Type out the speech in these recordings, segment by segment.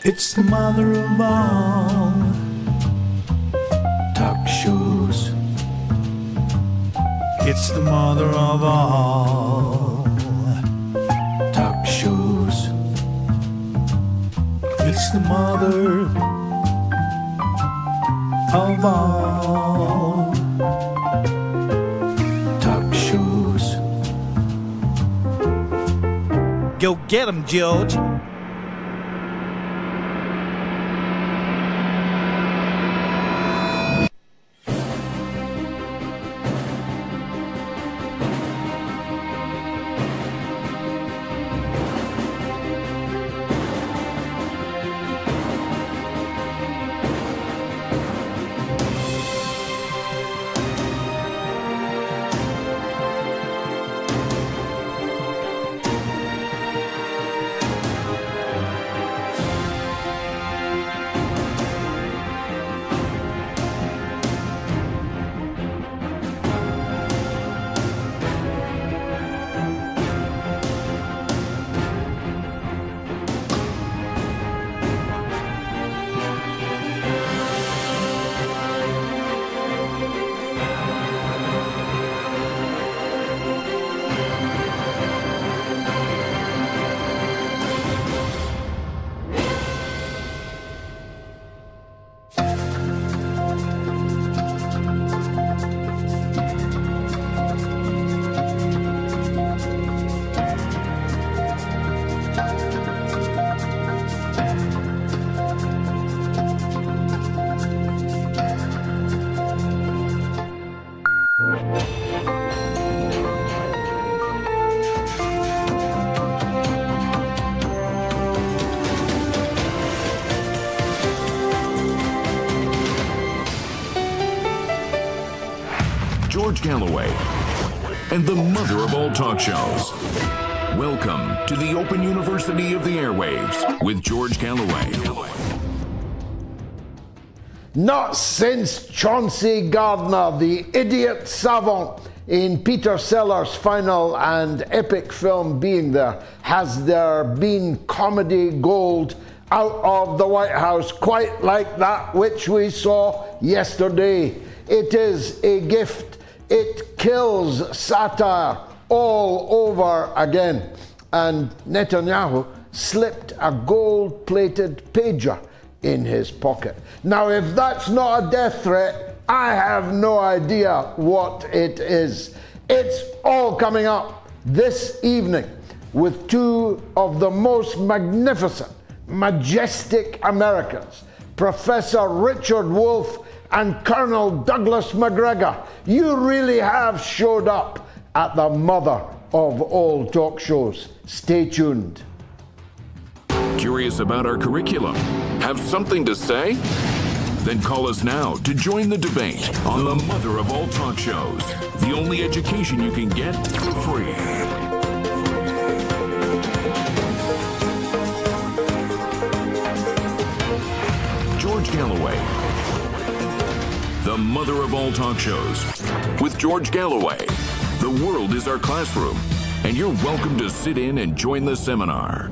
It's the mother of all talk shows. It's the mother of all talk shows. It's the mother of all talk shows. Go get 'em, George. George Galloway, and the mother of all talk shows. Welcome to the Open University of the Airwaves with George Galloway. Not since Chauncey Gardiner, the idiot savant in Peter Sellers' final and epic film Being There, has there been comedy gold out of the White House quite like that which we saw yesterday. It is a gift. It kills satire all over again. And Netanyahu slipped a gold-plated pager in his pocket. Now, if that's not a death threat, I have no idea what it is. It's all coming up this evening with two of the most magnificent, majestic Americans, Professor Richard Wolff and Colonel Douglas Macgregor. You really have showed up at the mother of all talk shows. Stay tuned. Curious about our curriculum? Have something to say? Then call us now to join the debate on the mother of all talk shows. The only education you can get for free. George Galloway, the mother of all talk shows. With George Galloway, the world is our classroom, and you're welcome to sit in and join the seminar.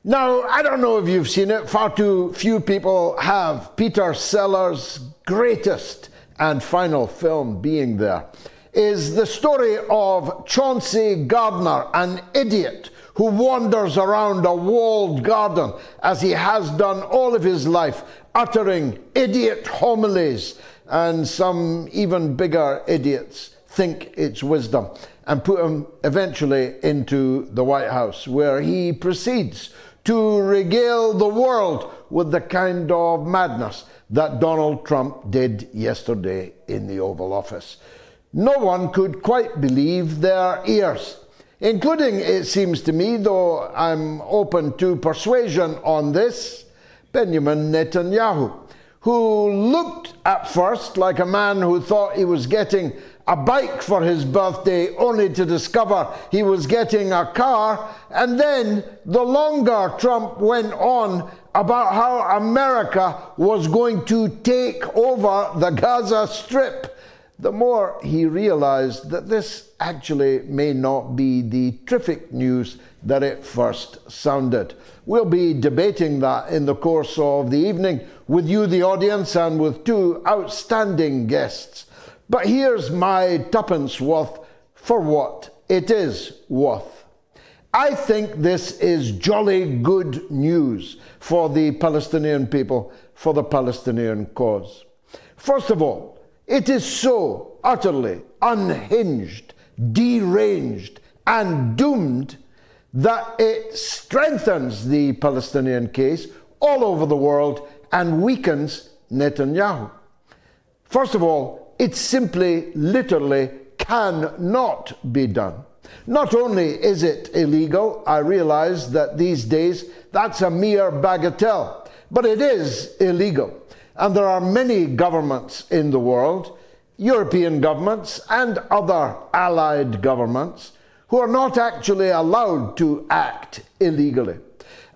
Now, I don't know if you've seen it, far too few people have. Peter Sellers' greatest and final film, Being There, is the story of Chauncey Gardiner, an idiot who wanders around a walled garden as he has done all of his life, uttering idiot homilies, and some even bigger idiots think it's wisdom, and put him eventually into the White House, where he proceeds to regale the world with the kind of madness that Donald Trump did yesterday in the Oval Office. No one could quite believe their ears, including, it seems to me, though I'm open to persuasion on this, Benjamin Netanyahu, who looked at first like a man who thought he was getting a bike for his birthday, only to discover he was getting a car. And then the longer Trump went on about how America was going to take over the Gaza Strip, the more he realized that this actually may not be the terrific news that it first sounded. We'll be debating that in the course of the evening with you, the audience, and with two outstanding guests. But here's my tuppence worth for what it is worth. I think this is jolly good news for the Palestinian people, for the Palestinian cause. First of all, it is so utterly unhinged, deranged, and doomed that it strengthens the Palestinian case all over the world and weakens Netanyahu. First of all, it simply, literally cannot be done. Not only is it illegal, I realize that these days that's a mere bagatelle, but it is illegal. And there are many governments in the world, European governments and other allied governments, who are not actually allowed to act illegally.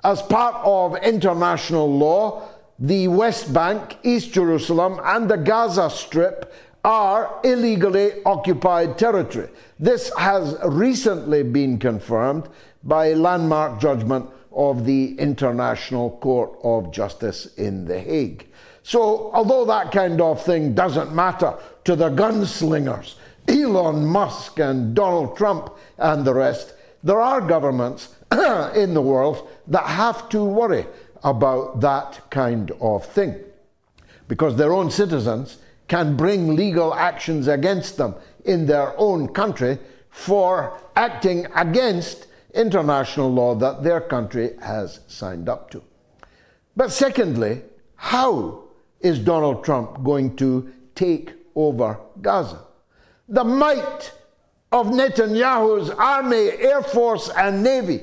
As part of international law, the West Bank, East Jerusalem, and the Gaza Strip are illegally occupied territory. This has recently been confirmed by a landmark judgment of the International Court of Justice in The Hague. So, although that kind of thing doesn't matter to the gunslingers, Elon Musk and Donald Trump and the rest, there are governments in the world that have to worry about that kind of thing, because their own citizens can bring legal actions against them in their own country for acting against international law that their country has signed up to. But secondly, how is Donald Trump going to take over Gaza? The might of Netanyahu's army, air force, and navy,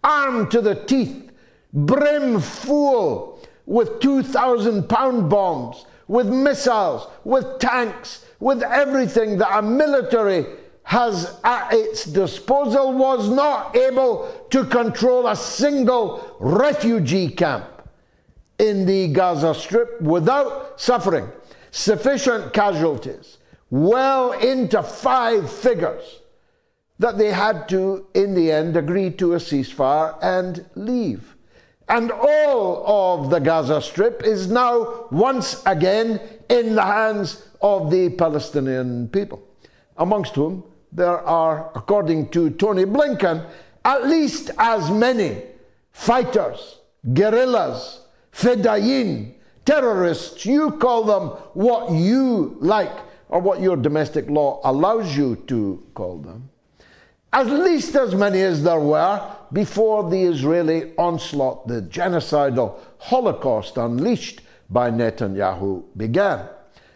armed to the teeth, brim full with 2,000-pound bombs, with missiles, with tanks, with everything that a military has at its disposal, was not able to control a single refugee camp in the Gaza Strip without suffering sufficient casualties, well into 5 figures, that they had to, in the end, agree to a ceasefire and leave. And all of the Gaza Strip is now once again in the hands of the Palestinian people, amongst whom there are, according to Tony Blinken, at least as many fighters, guerrillas, fedayeen, terrorists, you call them what you like or what your domestic law allows you to call them, at least as many as there were before the Israeli onslaught, the genocidal Holocaust unleashed by Netanyahu began.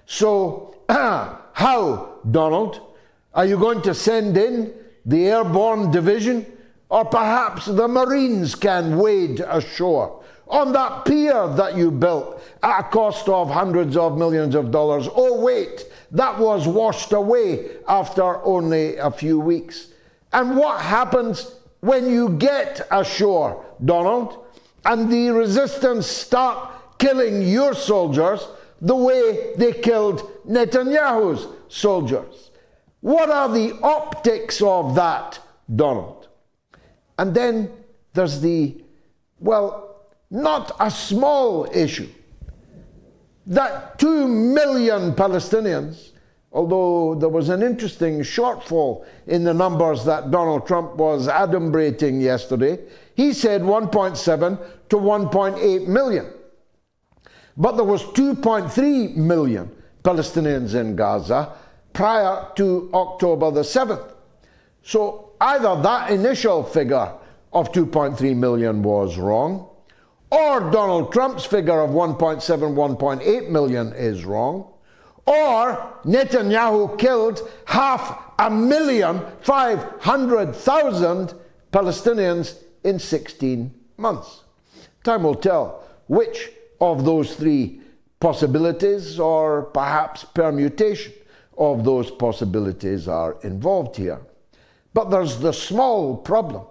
So, how, Donald? Are you going to send in the airborne division? Or perhaps the Marines can wade ashore on that pier that you built at a cost of hundreds of millions of dollars? Oh wait, that was washed away after only a few weeks. And what happens when you get ashore, Donald, and the resistance start killing your soldiers the way they killed Netanyahu's soldiers? What are the optics of that, Donald? And then there's the, well, not a small issue, that 2 million Palestinians, although there was an interesting shortfall in the numbers that Donald Trump was adumbrating yesterday. He said 1.7 to 1.8 million. But there was 2.3 million Palestinians in Gaza prior to October the 7th. So either that initial figure of 2.3 million was wrong, or Donald Trump's figure of 1.7, 1.8 million is wrong, or Netanyahu killed 500,500,000 Palestinians in 16 months. Time will tell which of those three possibilities, or perhaps permutation of those possibilities, are involved here. But there's the small problem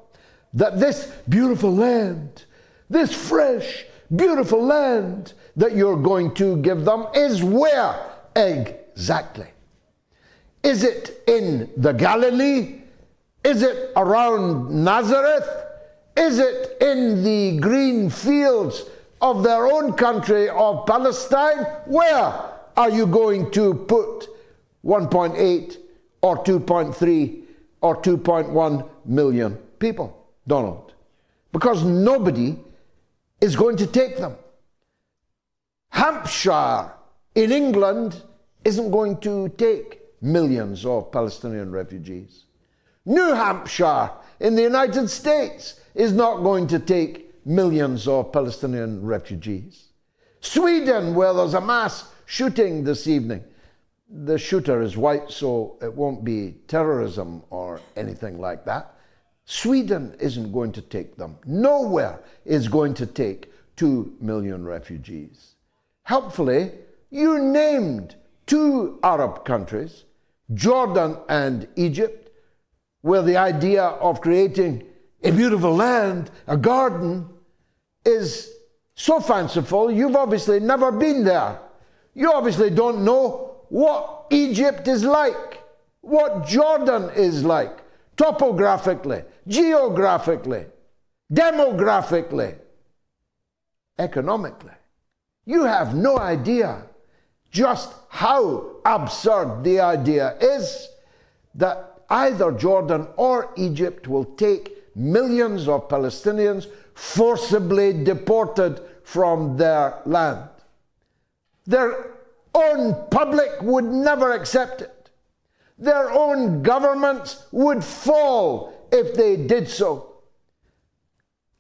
that this beautiful land, this fresh, beautiful land that you're going to give them, is where exactly? Is it in the Galilee? Is it around Nazareth? Is it in the green fields of their own country of Palestine? Where are you going to put 1.8 or 2.3 or 2.1 million people, Donald? Because nobody is going to take them. Hampshire in England isn't going to take millions of Palestinian refugees. New Hampshire in the United States is not going to take millions of Palestinian refugees. Sweden, where there's a mass shooting this evening, the shooter is white, so it won't be terrorism or anything like that. Sweden isn't going to take them. Nowhere is going to take 2 million refugees. Helpfully, you named 2 Arab countries, Jordan and Egypt, where the idea of creating a beautiful land, a garden, is so fanciful. You've obviously never been there. You obviously don't know what Egypt is like, what Jordan is like, topographically, geographically, demographically, economically. You have no idea just how absurd the idea is that either Jordan or Egypt will take millions of Palestinians forcibly deported from their land. Their own public would never accept it. Their own governments would fall if they did so.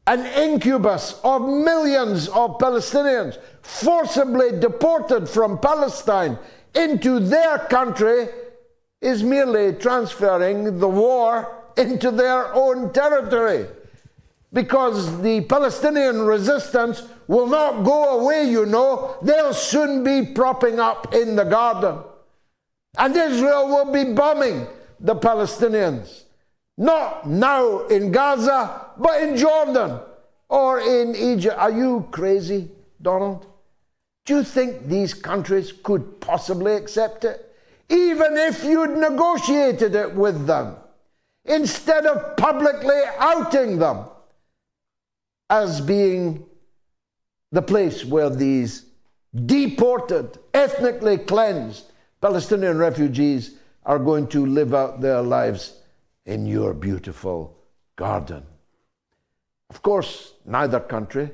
An incubus of millions of Palestinians forcibly deported from Palestine into their country is merely transferring the war into their own territory, because the Palestinian resistance will not go away, you know. They'll soon be propping up in the garden. And Israel will be bombing the Palestinians. Not now in Gaza, but in Jordan or in Egypt. Are you crazy, Donald? Do you think these countries could possibly accept it? Even if you'd negotiated it with them, instead of publicly outing them as being the place where these deported, ethnically cleansed Palestinian refugees are going to live out their lives in your beautiful garden. Of course, neither country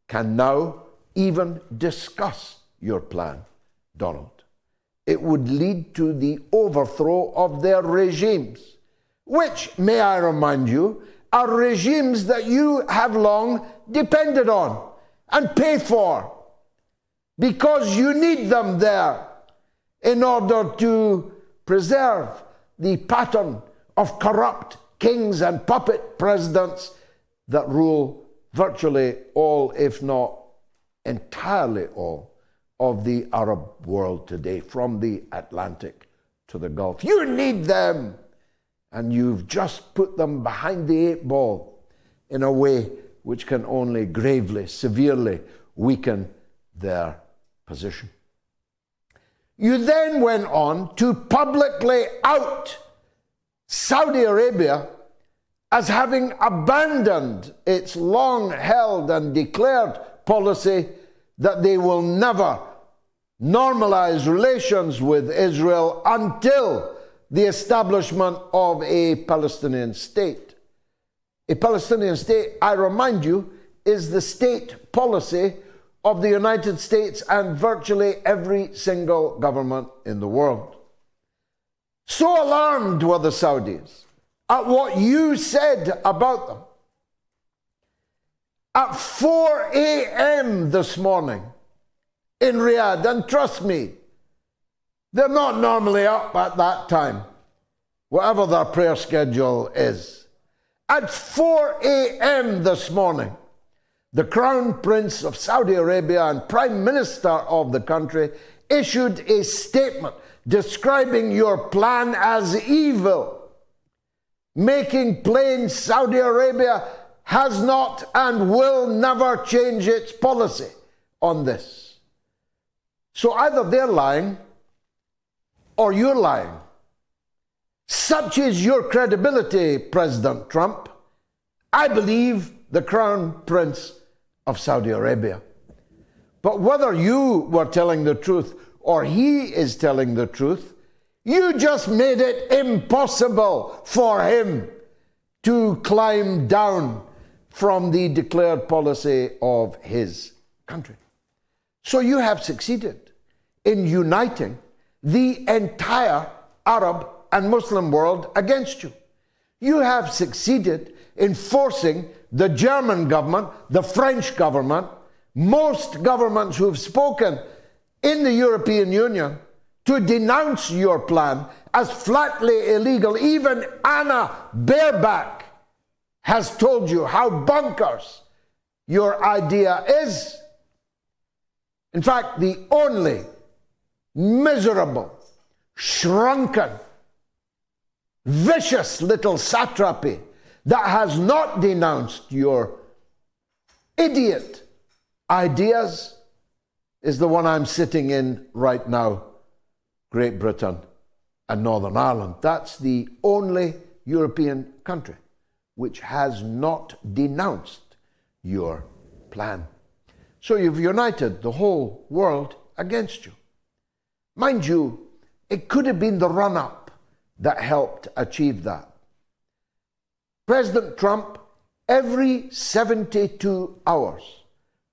can now even discuss your plan, Donald. It would lead to the overthrow of their regimes, which, may I remind you, are regimes that you have long depended on and paid for, because you need them there in order to preserve the pattern of corrupt kings and puppet presidents that rule virtually all, if not entirely all, of the Arab world today, from the Atlantic to the Gulf. You need them, and you've just put them behind the 8 ball in a way which can only gravely, severely weaken their position. You then went on to publicly out Saudi Arabia as having abandoned its long-held and declared policy that they will never normalize relations with Israel until the establishment of a Palestinian state. A Palestinian state, I remind you, is the state policy of the United States and virtually every single government in the world. So alarmed were the Saudis at what you said about them. At 4 a.m. this morning in Riyadh, and trust me, they're not normally up at that time, whatever their prayer schedule is. At 4 a.m. this morning, the Crown Prince of Saudi Arabia and Prime Minister of the country issued a statement describing your plan as evil, making plain Saudi Arabia has not and will never change its policy on this. So either they're lying or you're lying. Such is your credibility, President Trump. I believe the Crown Prince of Saudi Arabia. But whether you were telling the truth or he is telling the truth, you just made it impossible for him to climb down from the declared policy of his country. So you have succeeded in uniting the entire Arab and Muslim world against you. You have succeeded in forcing the German government, the French government, most governments who've spoken in the European Union to denounce your plan as flatly illegal. Even Anna Baerbock has told you how bonkers your idea is. In fact, the only miserable, shrunken, vicious little satrapy that has not denounced your idiot ideas is the one I'm sitting in right now, Great Britain and Northern Ireland. That's the only European country which has not denounced your plan. So you've united the whole world against you. Mind you, it could have been the run-up that helped achieve that. President Trump, every 72 hours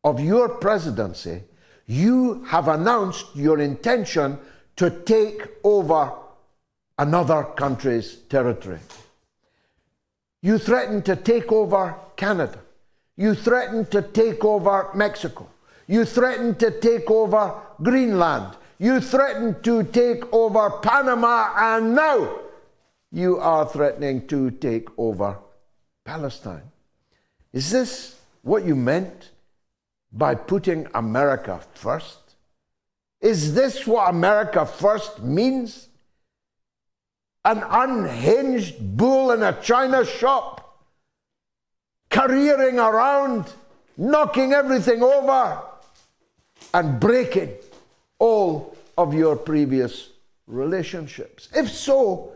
of your presidency, you have announced your intention to take over another country's territory. You threatened to take over Canada. You threatened to take over Mexico. You threatened to take over Greenland. You threatened to take over Panama, and now you are threatening to take over Palestine. Is this what you meant by putting America first? Is this what America first means? An unhinged bull in a china shop, careering around, knocking everything over, and breaking all of your previous relationships. If so,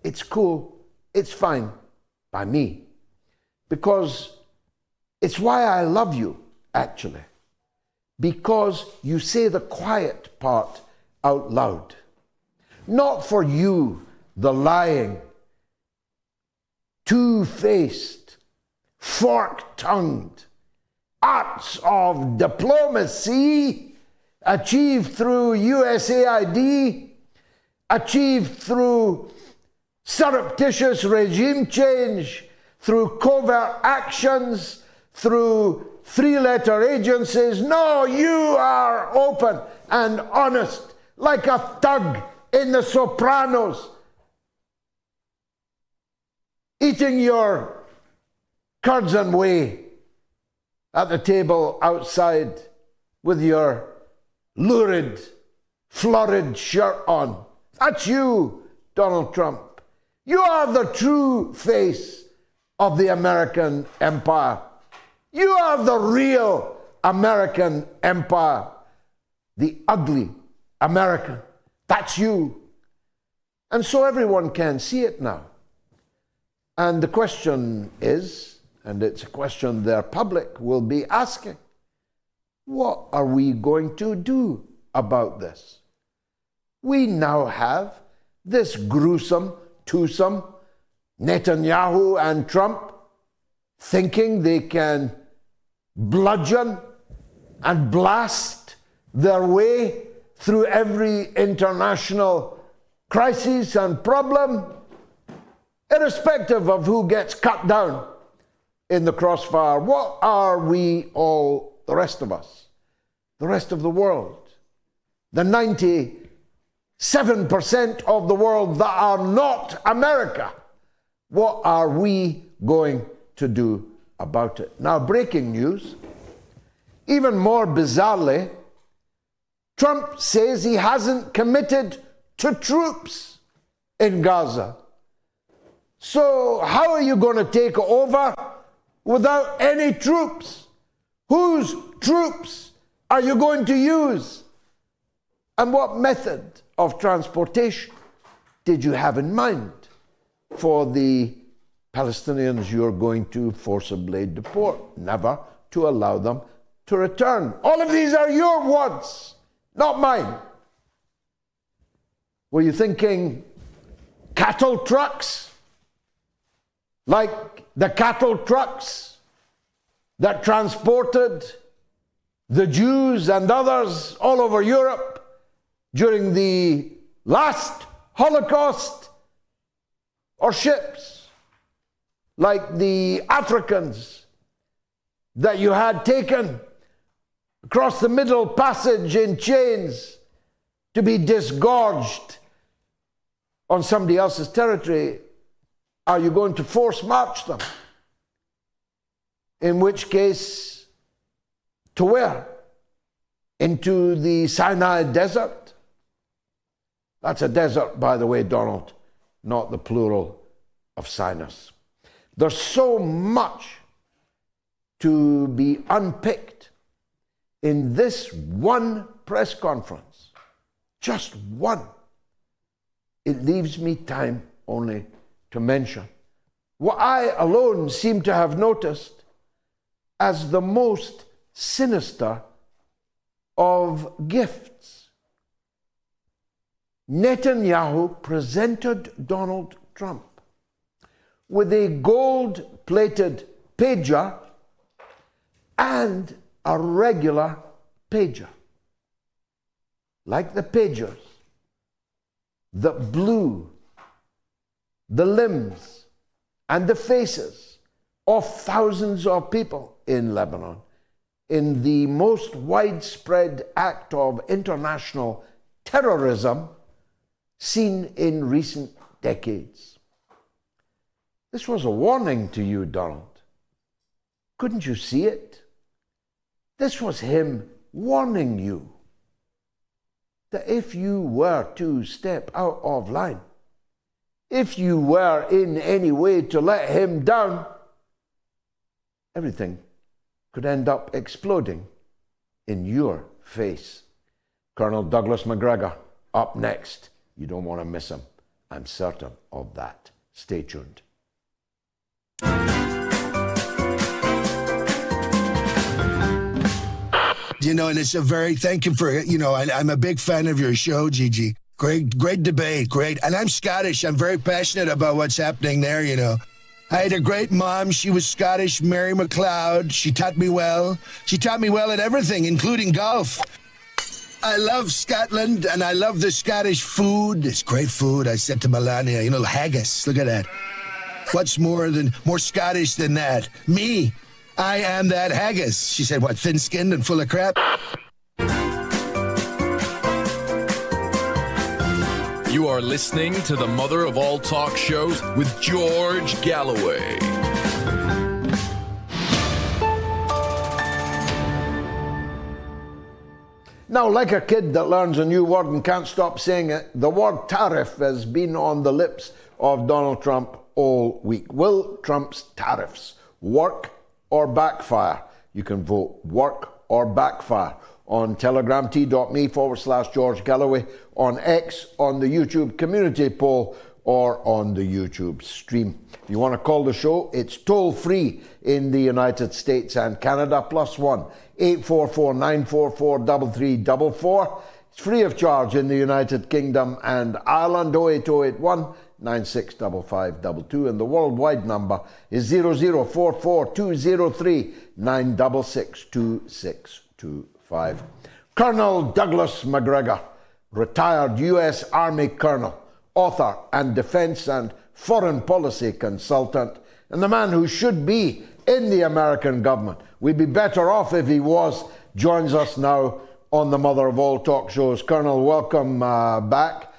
it's cool, it's fine by me. Because it's why I love you, actually. Because you say the quiet part out loud. Not for you, the lying, two-faced, fork-tongued arts of diplomacy achieved through USAID, achieved through surreptitious regime change, through covert actions, through three-letter agencies. No, you are open and honest, like a thug in The Sopranos, eating your curds and whey at the table outside with your lurid, florid shirt on. That's you, Donald Trump. You are the true face of the American empire. You are the real American empire. The ugly American. That's you. And so everyone can see it now. And the question is, and it's a question their public will be asking, what are we going to do about this? We now have this gruesome twosome, Netanyahu and Trump, thinking they can bludgeon and blast their way through every international crisis and problem, irrespective of who gets cut down in the crossfire. What are we all, the rest of us, the rest of the world, the 97% of the world that are not America, what are we going to do about it? Now, breaking news, even more bizarrely, Trump says he hasn't committed to troops in Gaza. So how are you going to take over without any troops? Whose troops are you going to use? And what method of transportation did you have in mind? for the Palestinians you're going to forcibly deport, never to allow them to return. All of these are your words, not mine. Were you thinking cattle trucks? Like the cattle trucks that transported the Jews and others all over Europe during the last Holocaust? Or ships like the Africans that you had taken across the Middle Passage in chains to be disgorged on somebody else's territory? Are you going to force march them? In which case, to where? Into the Sinai Desert? That's a desert, by the way, Donald, not the plural of sinus. There's so much to be unpicked in this one press conference. Just one. It leaves me time only to mention what I alone seem to have noticed as the most sinister of gifts. Netanyahu presented Donald Trump with a gold-plated pager and a regular pager, like the pagers that blew the limbs and the faces of thousands of people in Lebanon in the most widespread act of international terrorism seen in recent decades. This was a warning to you, Donald. Couldn't you see it? This was him warning you that if you were to step out of line, if you were in any way to let him down, everything could end up exploding in your face. Colonel Douglas Macgregor, up next. You don't want to miss him. I'm certain of that. Stay tuned. You know, and it's a very, thank you for, you know, I'm a big fan of your show, Gigi. Great debate, great. And I'm Scottish. I'm very passionate about what's happening there, you know. I had a great mom. She was Scottish, Mary McLeod. She taught me well. She taught me well at everything, including golf. I love Scotland, and I love the Scottish food. It's great food. I said to Melania, you know, haggis. Look at that. What's more Scottish than that? Me. I am that haggis. She said, what, thin-skinned and full of crap? You are listening to the mother of all talk shows with George Galloway. Now, like a kid that learns a new word and can't stop saying it, the word tariff has been on the lips of Donald Trump all week. Will Trump's tariffs work or backfire? You can vote work or backfire on telegramT.me/George Galloway, on X, on the YouTube community poll, or on the YouTube stream. If you want to call the show, it's toll free in the United States and Canada, +1 844 944 3344. It's free of charge in the United Kingdom and Ireland, 08081 965522, and the worldwide number is 0044203 966 2625. Colonel Douglas Macgregor, retired U.S. Army colonel, author and defense and foreign policy consultant, and the man who should be in the American government. We'd be better off if he was, joins us now on the mother of all talk shows. Colonel, welcome back.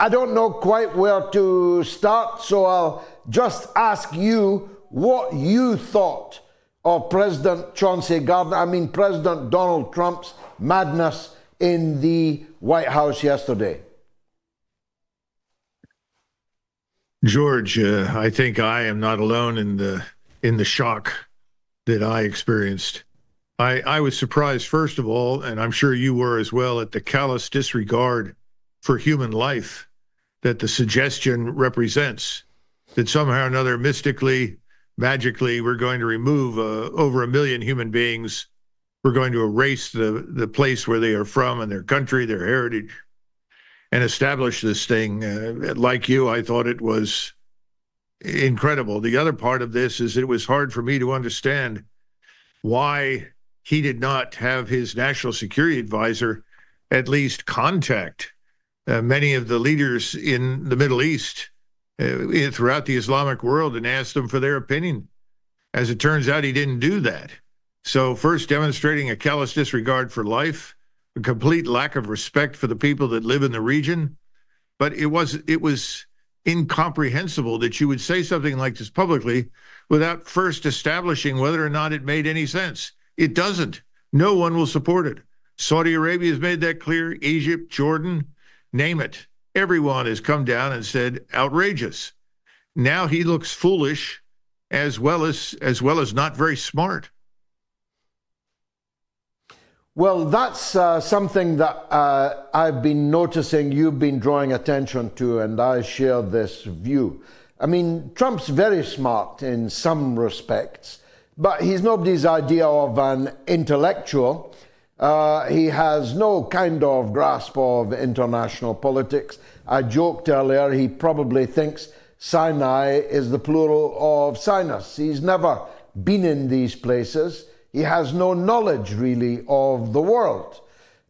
I don't know quite where to start, so I'll just ask you what you thought of President President Donald Trump's madness in the White House yesterday. George, I think I am not alone in the shock that I experienced. I was surprised, first of all, and I'm sure you were as well, at the callous disregard for human life that the suggestion represents. that somehow or another, mystically, magically, we're going to remove over 1 million human beings. We're going to erase the place where they are from and their country, their heritage, and establish this thing. Like you, I thought it was incredible. The other part of this is it was hard for me to understand why he did not have his national security advisor at least contact many of the leaders in the Middle East throughout the Islamic world and ask them for their opinion. As it turns out, he didn't do that. So first, demonstrating a callous disregard for life, a complete lack of respect for the people that live in the region. But it was incomprehensible that you would say something like this publicly without first establishing whether or not it made any sense. It doesn't. No one will support it. Saudi Arabia has made that clear. Egypt, Jordan, name it. Everyone has come down and said outrageous. Now he looks foolish as well as not very smart. Well, that's something that I've been noticing you've been drawing attention to, and I share this view. I mean, Trump's very smart in some respects, but he's nobody's idea of an intellectual. He has no kind of grasp of international politics. I joked earlier, he probably thinks Sinai is the plural of sinus. He's never been in these places. He has no knowledge, really, of the world.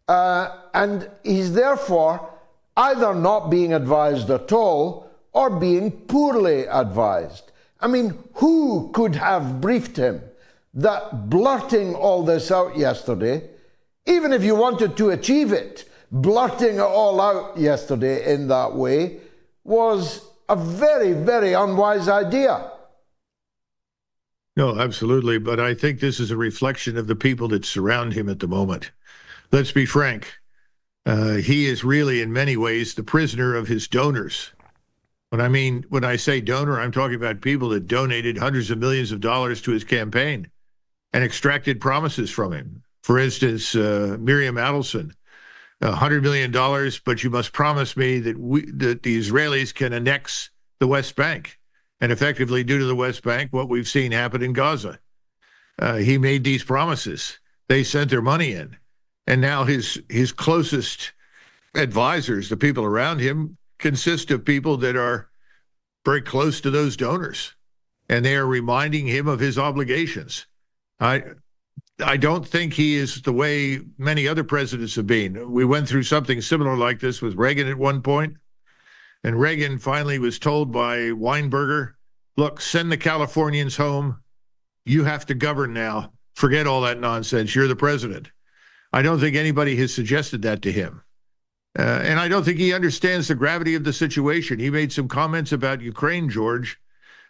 And he's therefore either not being advised at all or being poorly advised. I mean, who could have briefed him that blurting all this out yesterday, even if you wanted to achieve it, blurting it all out yesterday in that way was a very, very unwise idea. No, absolutely. But I think this is a reflection of the people that surround him at the moment. Let's be frank. He is really, in many ways, the prisoner of his donors. When I say donor, I'm talking about people that donated hundreds of millions of dollars to his campaign and extracted promises from him. For instance, Miriam Adelson, $100 million, but you must promise me that the Israelis can annex the West Bank and effectively do to the West Bank what we've seen happen in Gaza. He made these promises. They sent their money in. And now his closest advisors, the people around him, consist of people that are very close to those donors. And they are reminding him of his obligations. I don't think he is the way many other presidents have been. We went through something similar like this with Reagan at one point. And Reagan finally was told by Weinberger, look, send the Californians home. You have to govern now. Forget all that nonsense. You're the president. I don't think anybody has suggested that to him. And I don't think he understands the gravity of the situation. He made some comments about Ukraine, George,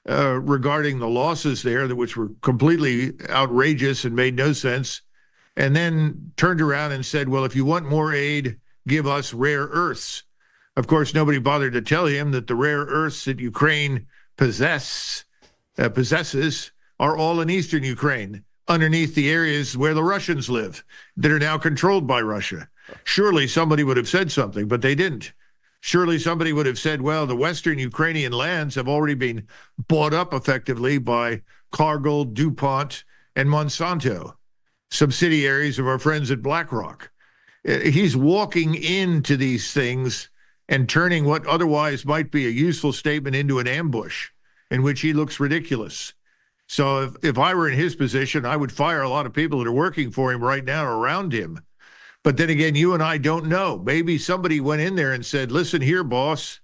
regarding the losses there, which were completely outrageous and made no sense, and then turned around and said, well, if you want more aid, give us rare earths. Of course, nobody bothered to tell him that the rare earths that Ukraine possesses are all in eastern Ukraine, underneath the areas where the Russians live, that are now controlled by Russia. Surely somebody would have said something, but they didn't. Surely somebody would have said, well, the Western Ukrainian lands have already been bought up effectively by Cargill, DuPont, and Monsanto, subsidiaries of our friends at BlackRock. He's walking into these things and turning what otherwise might be a useful statement into an ambush in which he looks ridiculous. So if I were in his position, I would fire a lot of people that are working for him right now around him. But then again, you and I don't know. Maybe somebody went in there and said, listen here, boss,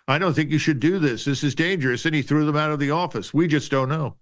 I don't think you should do this. This is dangerous. And he threw them out of the office. We just don't know.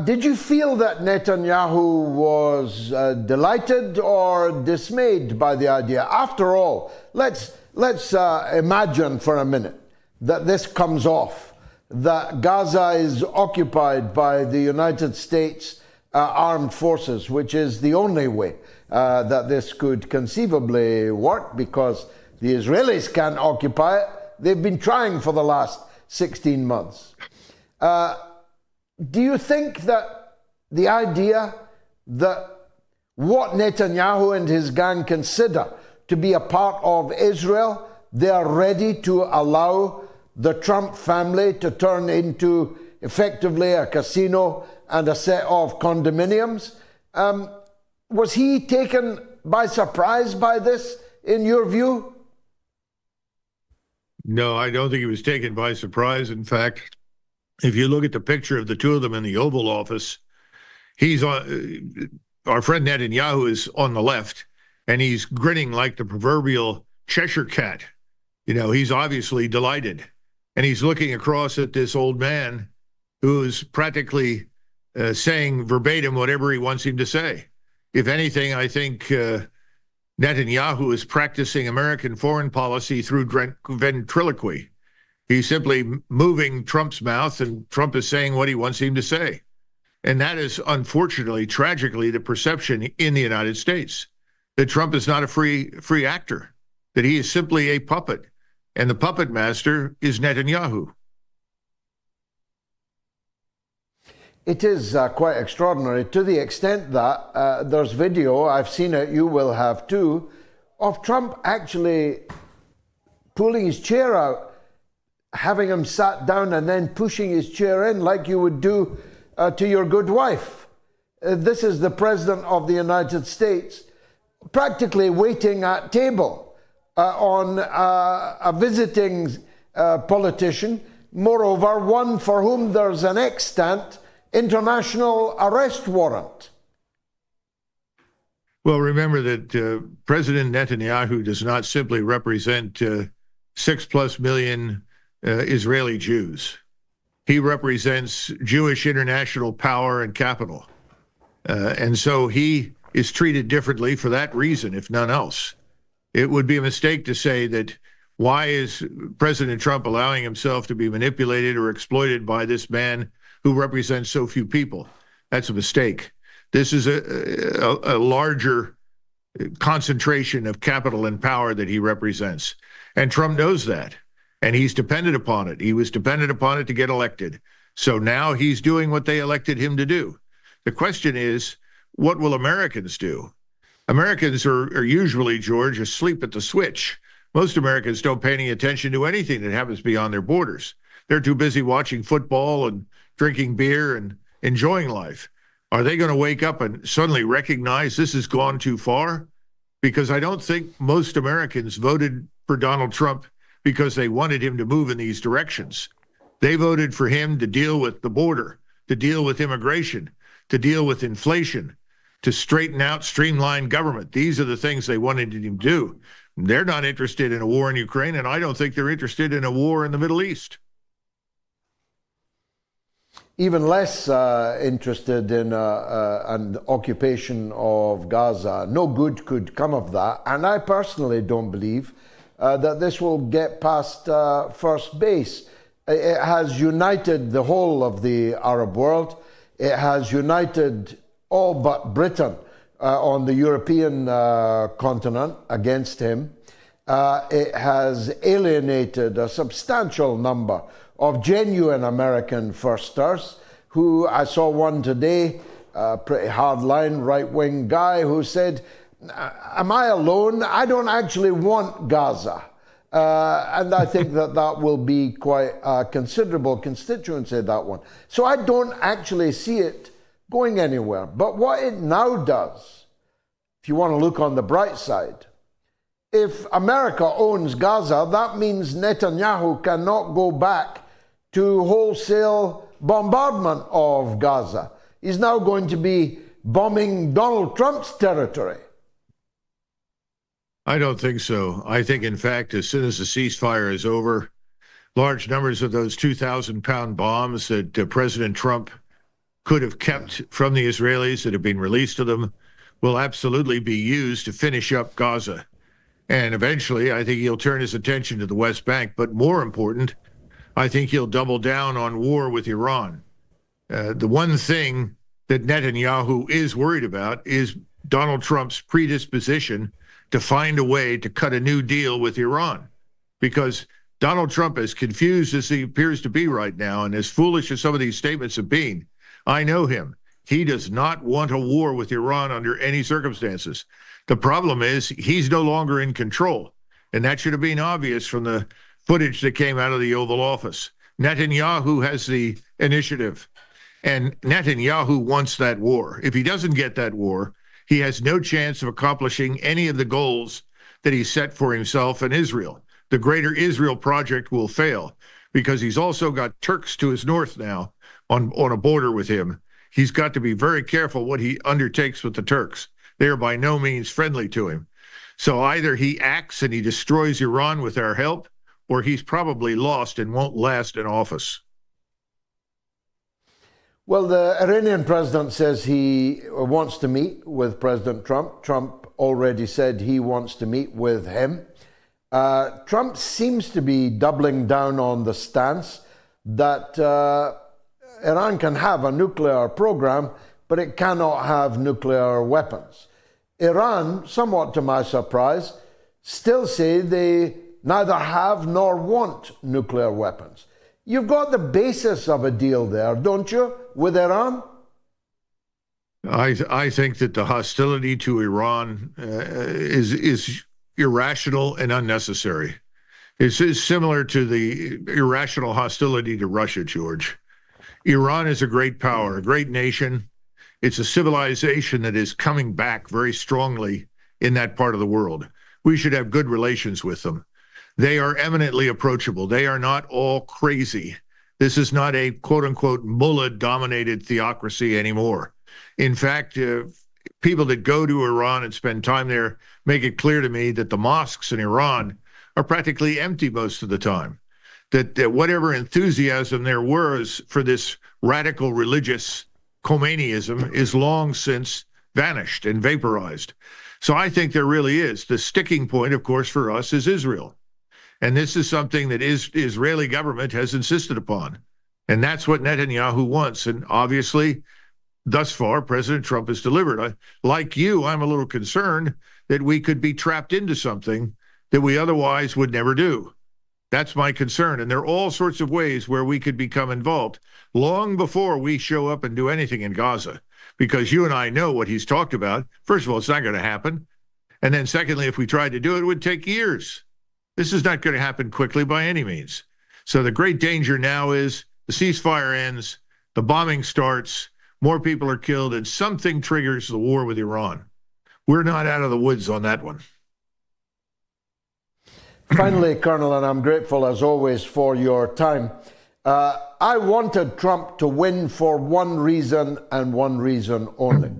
Did you feel that Netanyahu was delighted or dismayed by the idea? After all, let's imagine for a minute that this comes off, that Gaza is occupied by the United States armed forces, which is the only way that this could conceivably work, because the Israelis can't occupy it. They've been trying for the last 16 months. Do you think that the idea that what Netanyahu and his gang consider to be a part of Israel, they are ready to allow the Trump family to turn into effectively a casino and a set of condominiums. Was he taken by surprise by this, in your view? No, I don't think he was taken by surprise. In fact, if you look at the picture of the two of them in the Oval Office, he's on, our friend Netanyahu is on the left, and he's grinning like the proverbial Cheshire cat. You know, he's obviously delighted. And he's looking across at this old man who's practically saying verbatim whatever he wants him to say. If anything, I think Netanyahu is practicing American foreign policy through ventriloquy. He's simply moving Trump's mouth, and Trump is saying what he wants him to say. And that is, unfortunately, tragically, the perception in the United States, that Trump is not a free actor, that he is simply a puppet, and the puppet master is Netanyahu. It is quite extraordinary, to the extent that there's video, I've seen it, you will have too, of Trump actually pulling his chair out, having him sat down and then pushing his chair in like you would do to your good wife. This is the President of the United States practically waiting at table on a visiting politician, moreover one for whom there's an extant international arrest warrant. Well, remember that President Netanyahu does not simply represent 6+ million Israeli Jews. He represents Jewish international power and capital. And so he is treated differently for that reason, if none else. It would be a mistake to say that why is President Trump allowing himself to be manipulated or exploited by this man who represents so few people? That's a mistake. This is a larger concentration of capital and power that he represents. And Trump knows that. And he's dependent upon it. He was dependent upon it to get elected. So now he's doing what they elected him to do. The question is, what will Americans do? Americans are usually, George, asleep at the switch. Most Americans don't pay any attention to anything that happens beyond their borders. They're too busy watching football and drinking beer and enjoying life. Are they going to wake up and suddenly recognize this has gone too far? Because I don't think most Americans voted for Donald Trump because they wanted him to move in these directions. They voted for him to deal with the border, to deal with immigration, to deal with inflation, to straighten out, streamline government. These are the things they wanted him to do. They're not interested in a war in Ukraine, and I don't think they're interested in a war in the Middle East. Even less interested in an occupation of Gaza. No good could come of that. And I personally don't believe that this will get past first base. It has united the whole of the Arab world. It has united all but Britain on the European continent against him. It has alienated a substantial number of genuine American firsters, who I saw one today, a pretty hardline right-wing guy who said, am I alone? I don't actually want Gaza. And I think that that will be quite a considerable constituency, that one. So I don't actually see it going anywhere. But what it now does, if you want to look on the bright side, if America owns Gaza, that means Netanyahu cannot go back to wholesale bombardment of Gaza. He's now going to be bombing Donald Trump's territory. I don't think so. I think, in fact, as soon as the ceasefire is over, large numbers of those 2,000-pound bombs that President Trump could have kept from the Israelis that have been released to them will absolutely be used to finish up Gaza. And eventually, I think he'll turn his attention to the West Bank. But more important, I think he'll double down on war with Iran. The one thing that Netanyahu is worried about is Donald Trump's predisposition to find a way to cut a new deal with Iran. Because Donald Trump, as confused as he appears to be right now, and as foolish as some of these statements have been, I know him. He does not want a war with Iran under any circumstances. The problem is he's no longer in control. And that should have been obvious from the footage that came out of the Oval Office. Netanyahu has the initiative, and Netanyahu wants that war. If he doesn't get that war, he has no chance of accomplishing any of the goals that he set for himself and Israel. The Greater Israel Project will fail because he's also got Turks to his north now on a border with him. He's got to be very careful what he undertakes with the Turks. They are by no means friendly to him. So either he acts and he destroys Iran with our help, or he's probably lost and won't last in office. Well, the Iranian president says he wants to meet with President Trump. Trump already said he wants to meet with him. Trump seems to be doubling down on the stance that Iran can have a nuclear program, but it cannot have nuclear weapons. Iran, somewhat to my surprise, still say they neither have nor want nuclear weapons. You've got the basis of a deal there, don't you, with Iran? I think that the hostility to Iran is irrational and unnecessary. It's similar to the irrational hostility to Russia, George. Iran is a great power, a great nation. It's a civilization that is coming back very strongly in that part of the world. We should have good relations with them. They are eminently approachable. They are not all crazy. This is not a quote-unquote mullah-dominated theocracy anymore. In fact, people that go to Iran and spend time there make it clear to me that the mosques in Iran are practically empty most of the time. That whatever enthusiasm there was for this radical religious Khomeiniism is long since vanished and vaporized. So I think there really is. The sticking point, of course, for us is Israel. And this is something that Israeli government has insisted upon. And that's what Netanyahu wants. And obviously, thus far, President Trump has delivered. Like you, I'm a little concerned that we could be trapped into something that we otherwise would never do. That's my concern. And there are all sorts of ways where we could become involved long before we show up and do anything in Gaza, because you and I know what he's talked about. First of all, it's not going to happen. And then secondly, if we tried to do it, it would take years. This is not going to happen quickly by any means. So the great danger now is the ceasefire ends, the bombing starts, more people are killed, and something triggers the war with Iran. We're not out of the woods on that one. Finally, Colonel, and I'm grateful as always for your time. I wanted Trump to win for one reason and one reason only.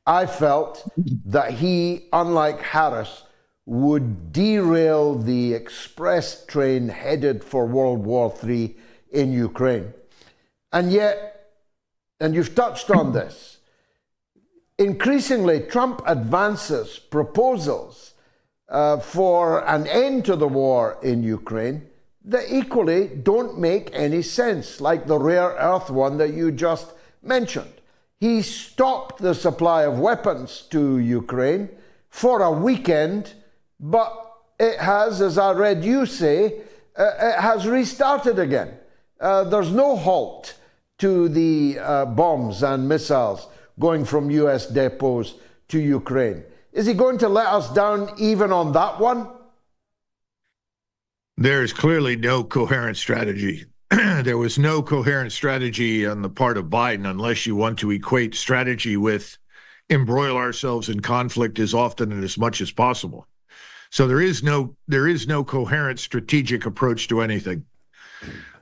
I felt that he, unlike Harris, would derail the express train headed for World War III in Ukraine. And yet, and you've touched on this, increasingly Trump advances proposals for an end to the war in Ukraine that equally don't make any sense, like the rare earth one that you just mentioned. He stopped the supply of weapons to Ukraine for a weekend, but it has, as I read you say, it has restarted again. There's no halt to the bombs and missiles going from US depots to Ukraine. Is he going to let us down even on that one? There's clearly no coherent strategy. There was no coherent strategy on the part of Biden, unless you want to equate strategy with embroil ourselves in conflict as often and as much as possible. So there is no coherent strategic approach to anything.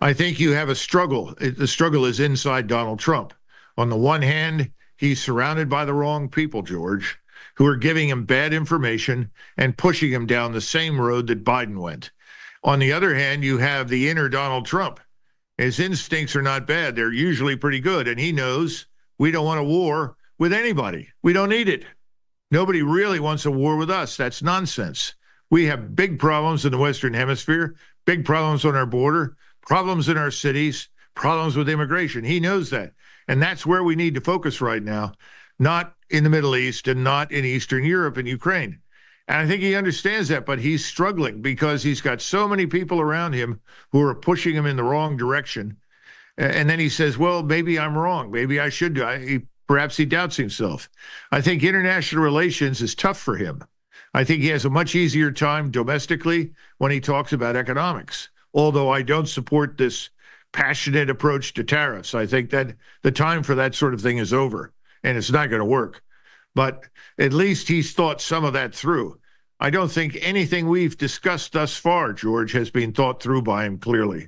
I think you have a struggle. The struggle is inside Donald Trump. On the one hand, he's surrounded by the wrong people, George, who are giving him bad information and pushing him down the same road that Biden went. On the other hand, you have the inner Donald Trump. His instincts are not bad. They're usually pretty good. And he knows we don't want a war with anybody. We don't need it. Nobody really wants a war with us. That's nonsense. We have big problems in the Western Hemisphere, big problems on our border, problems in our cities, problems with immigration. He knows that. And that's where we need to focus right now, not in the Middle East and not in Eastern Europe and Ukraine. And I think he understands that, but he's struggling because he's got so many people around him who are pushing him in the wrong direction. And then he says, well, maybe I'm wrong. Maybe I should do. Perhaps he doubts himself. I think international relations is tough for him. I think he has a much easier time domestically when he talks about economics, although I don't support this passionate approach to tariffs. I think that the time for that sort of thing is over, and it's not going to work. But at least he's thought some of that through. I don't think anything we've discussed thus far, George, has been thought through by him clearly.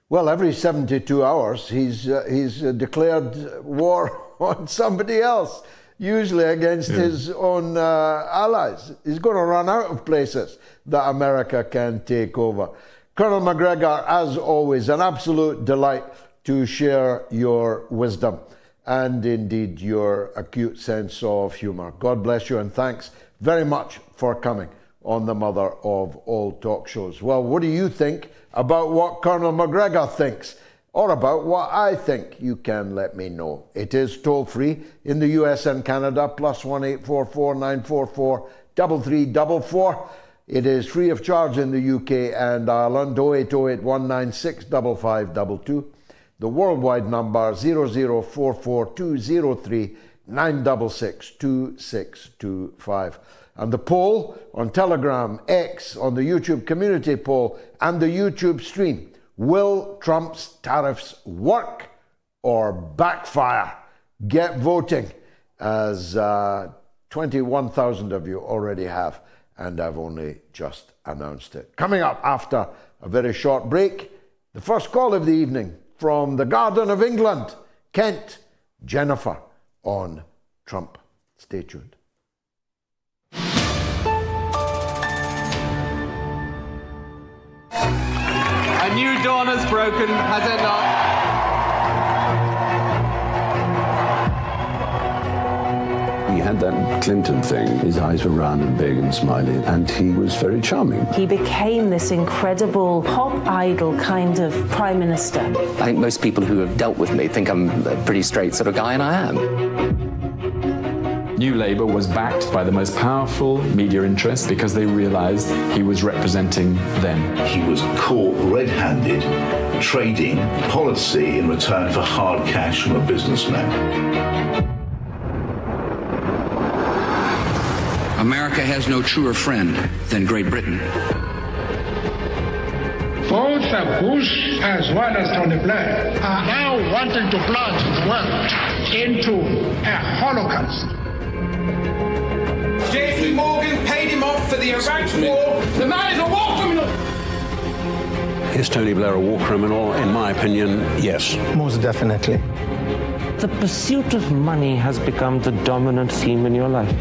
Well, every 72 hours, he's declared war on somebody else, usually against his own allies. He's going to run out of places that America can take over. Colonel Macgregor, as always, an absolute delight to share your wisdom and indeed your acute sense of humour. God bless you, and thanks very much for coming on the mother of all talk shows. Well, what do you think about what Colonel Macgregor thinks, or about what I think? You can let me know. It is toll-free in the US and Canada, +1 844 944 3344. It is free of charge in the UK and Ireland, 0808 196 5522. The worldwide number, 0044203 966 2625. And the poll on Telegram, X, on the YouTube community poll, and the YouTube stream: will Trump's tariffs work or backfire? Get voting, as 21,000 of you already have, and I've only just announced it. Coming up after a very short break, the first call of the evening from the Garden of England, Kent, Jennifer on Trump. Stay tuned. A new dawn has broken, has it not? He had that Clinton thing. His eyes were round and big and smiley, and he was very charming. He became this incredible pop idol kind of prime minister. I think most people who have dealt with me think I'm a pretty straight sort of guy, and I am. New Labour was backed by the most powerful media interests because they realised he was representing them. He was caught red-handed trading policy in return for hard cash from a businessman. America has no truer friend than Great Britain. Both Bush as well as Tony Blair are now wanting to plunge the world into a Holocaust. JP Morgan paid him off for the Iraq war. The man is a war criminal. Is Tony Blair a war criminal? In my opinion, yes. Most definitely. The pursuit of money has become the dominant theme in your life.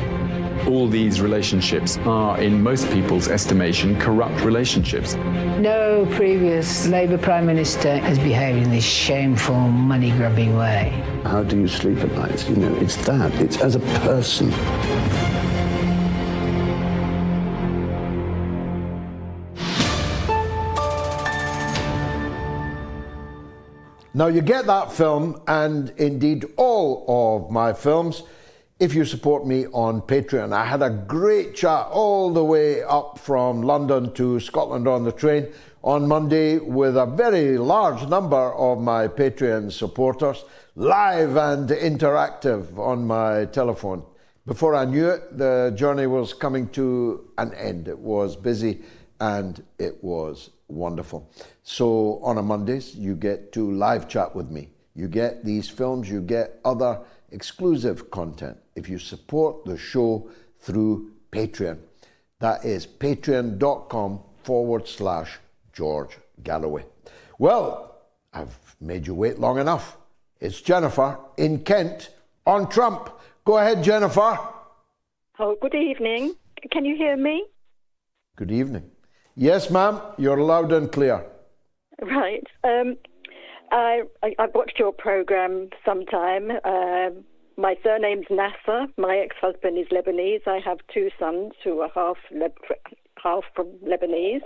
All these relationships are, in most people's estimation, corrupt relationships. No previous Labour Prime Minister has behaved in this shameful, money-grubbing way. How do you sleep at night? You know, it's that. It's as a person. Now, you get that film, and indeed all of my films, if you support me on Patreon. I had a great chat all the way up from London to Scotland on the train on Monday with a very large number of my Patreon supporters, live and interactive on my telephone. Before I knew it, the journey was coming to an end. It was busy and it was wonderful. So on a Mondays, you get to live chat with me. You get these films, you get other exclusive content if you support the show through Patreon. That is patreon.com/George Galloway. Well, I've made you wait long enough. It's Jennifer in Kent on Trump. Go ahead, Jennifer. Oh, good evening. Can you hear me? Good evening. Yes, ma'am, you're loud and clear. Right. I've watched your program sometime. My surname's Nasser. My ex-husband is Lebanese. I have two sons who are half from Lebanese.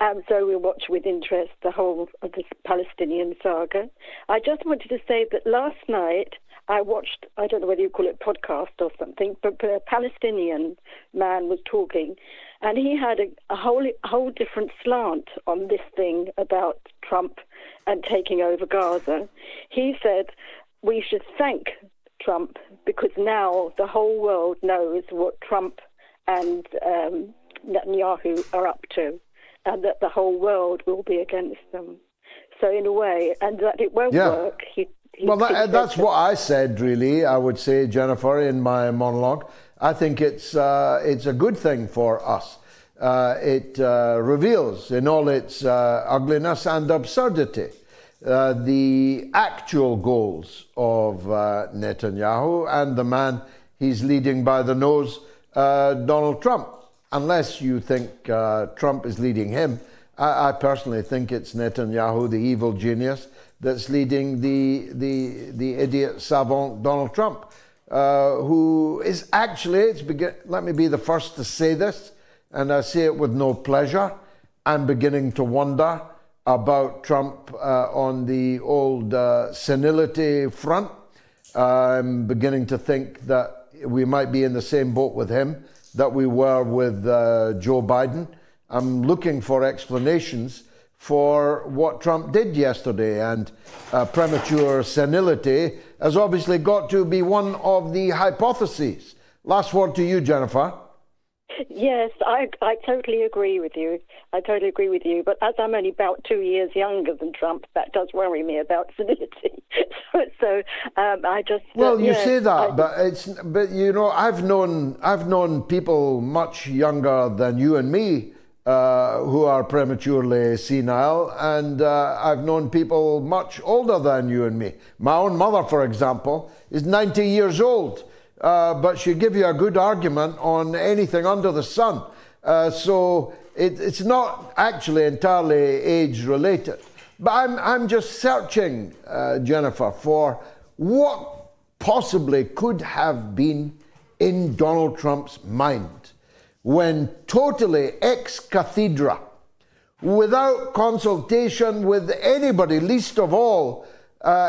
And so we watch with interest the whole of this Palestinian saga. I just wanted to say that last night I watched, I don't know whether you call it podcast or something, but a Palestinian man was talking, and he had a whole different slant on this thing about Trump and taking over Gaza. He said we should thank Trump because now the whole world knows what Trump and Netanyahu are up to, and that the whole world will be against them. So in a way, and that it won't work. That's what I said, really, I would say, Jennifer, in my monologue. I think it's a good thing for us. It reveals in all its ugliness and absurdity the actual goals of Netanyahu and the man he's leading by the nose, Donald Trump. Unless you think Trump is leading him, I personally think it's Netanyahu, the evil genius, that's leading the idiot savant Donald Trump, who is actually, let me be the first to say this, and I say it with no pleasure, I'm beginning to wonder about Trump on the old senility front. I'm beginning to think that we might be in the same boat with him that we were with Joe Biden. I'm looking for explanations for what Trump did yesterday, and premature senility has obviously got to be one of the hypotheses. Last word to you, Jennifer. Yes, I totally agree with you. I totally agree with you. But as I'm only about 2 years younger than Trump, that does worry me about senility. so I just you say that, but you know, I've known people much younger than you and me who are prematurely senile, and I've known people much older than you and me. My own mother, for example, is 90 years old. But she'd give you a good argument on anything under the sun. So it's not actually entirely age-related. But I'm just searching, Jennifer, for what possibly could have been in Donald Trump's mind when totally ex cathedra, without consultation with anybody, least of all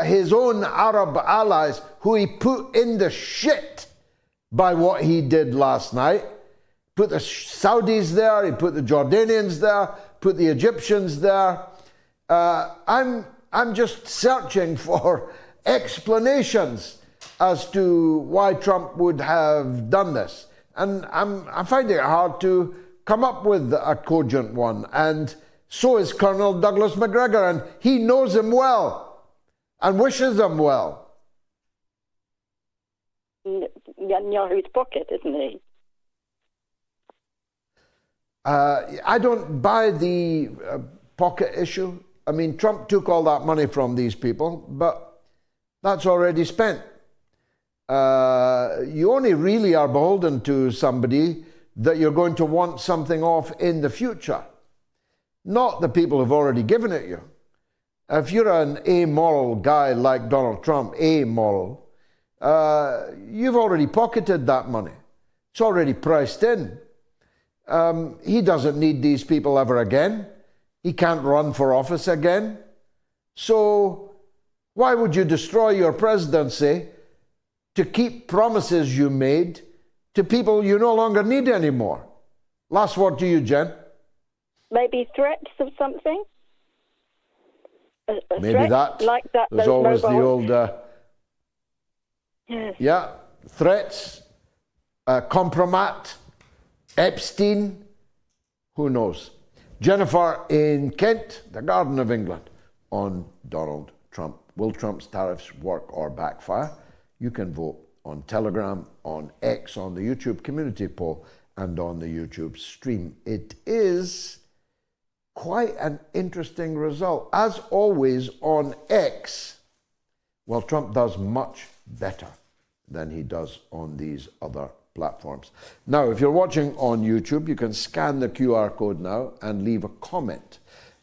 his own Arab allies, who he put in the shit by what he did last night. Put the Saudis there, he put the Jordanians there, put the Egyptians there. I'm just searching for explanations as to why Trump would have done this. And I'm finding it hard to come up with a cogent one. And so is Colonel Douglas Macgregor, and he knows him well and wishes him well. Netanyahu's pocket, isn't he? I don't buy the pocket issue. I mean, Trump took all that money from these people, but that's already spent. You only really are beholden to somebody that you're going to want something off in the future, not the people who've already given it you. If you're an amoral guy like Donald Trump, amoral, you've already pocketed that money. It's already priced in. He doesn't need these people ever again. He can't run for office again. So why would you destroy your presidency to keep promises you made to people you no longer need anymore? Last word to you, Jen. Maybe threats of something? Maybe threat that. Like that. There's always mobile. the old... Yes. Yeah, threats, compromat, Epstein, who knows? Jennifer in Kent, the Garden of England, on Donald Trump. Will Trump's tariffs work or backfire? You can vote on Telegram, on X, on the YouTube community poll, and on the YouTube stream. It is quite an interesting result. As always on X, well, Trump does much better than he does on these other platforms. Now, if you're watching on YouTube, you can scan the QR code now and leave a comment.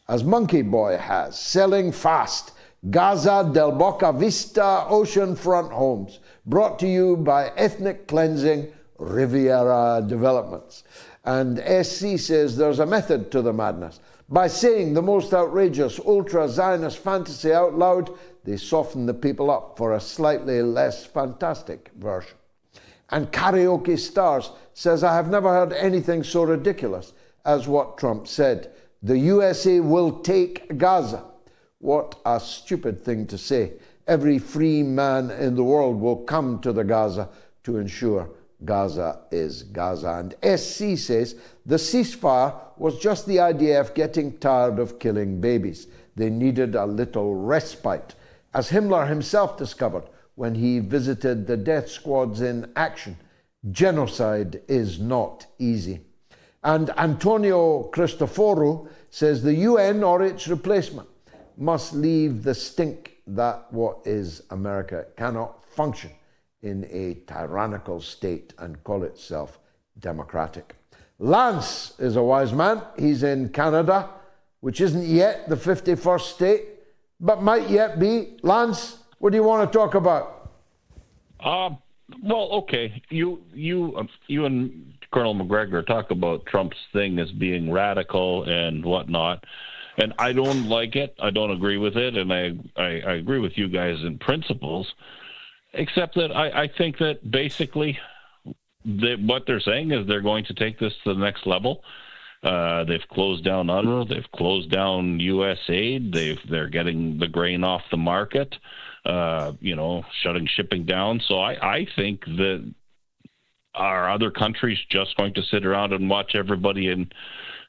As Monkey Boy has, selling fast, Gaza del Boca Vista oceanfront homes, brought to you by ethnic cleansing Riviera Developments. And SC says there's a method to the madness. By saying the most outrageous ultra-Zionist fantasy out loud, they soften the people up for a slightly less fantastic version. And Karaoke Stars says, I have never heard anything so ridiculous as what Trump said. The USA will take Gaza. What a stupid thing to say. every free man in the world will come to the Gaza to ensure Gaza is Gaza. And SC says the ceasefire was just the IDF getting tired of killing babies. They needed a little respite. As Himmler himself discovered when he visited the death squads in action, genocide is not easy. And Antonio Cristoforu says the UN or its replacement must leave the stink that what is America cannot function in a tyrannical state and call itself democratic. Lance is a wise man. He's in Canada, which isn't yet the 51st state, but might yet be. Lance, what do you want to talk about? Well, okay. You and Colonel Macgregor talk about Trump's thing as being radical and whatnot, and I don't like it. I don't agree with it, and I agree with you guys in principles, except that I think that basically what they're saying is they're going to take this to the next level. They've closed down UNRWA. They've closed down USAID. They're getting the grain off the market, shutting shipping down. So I think that are other countries just going to sit around and watch everybody in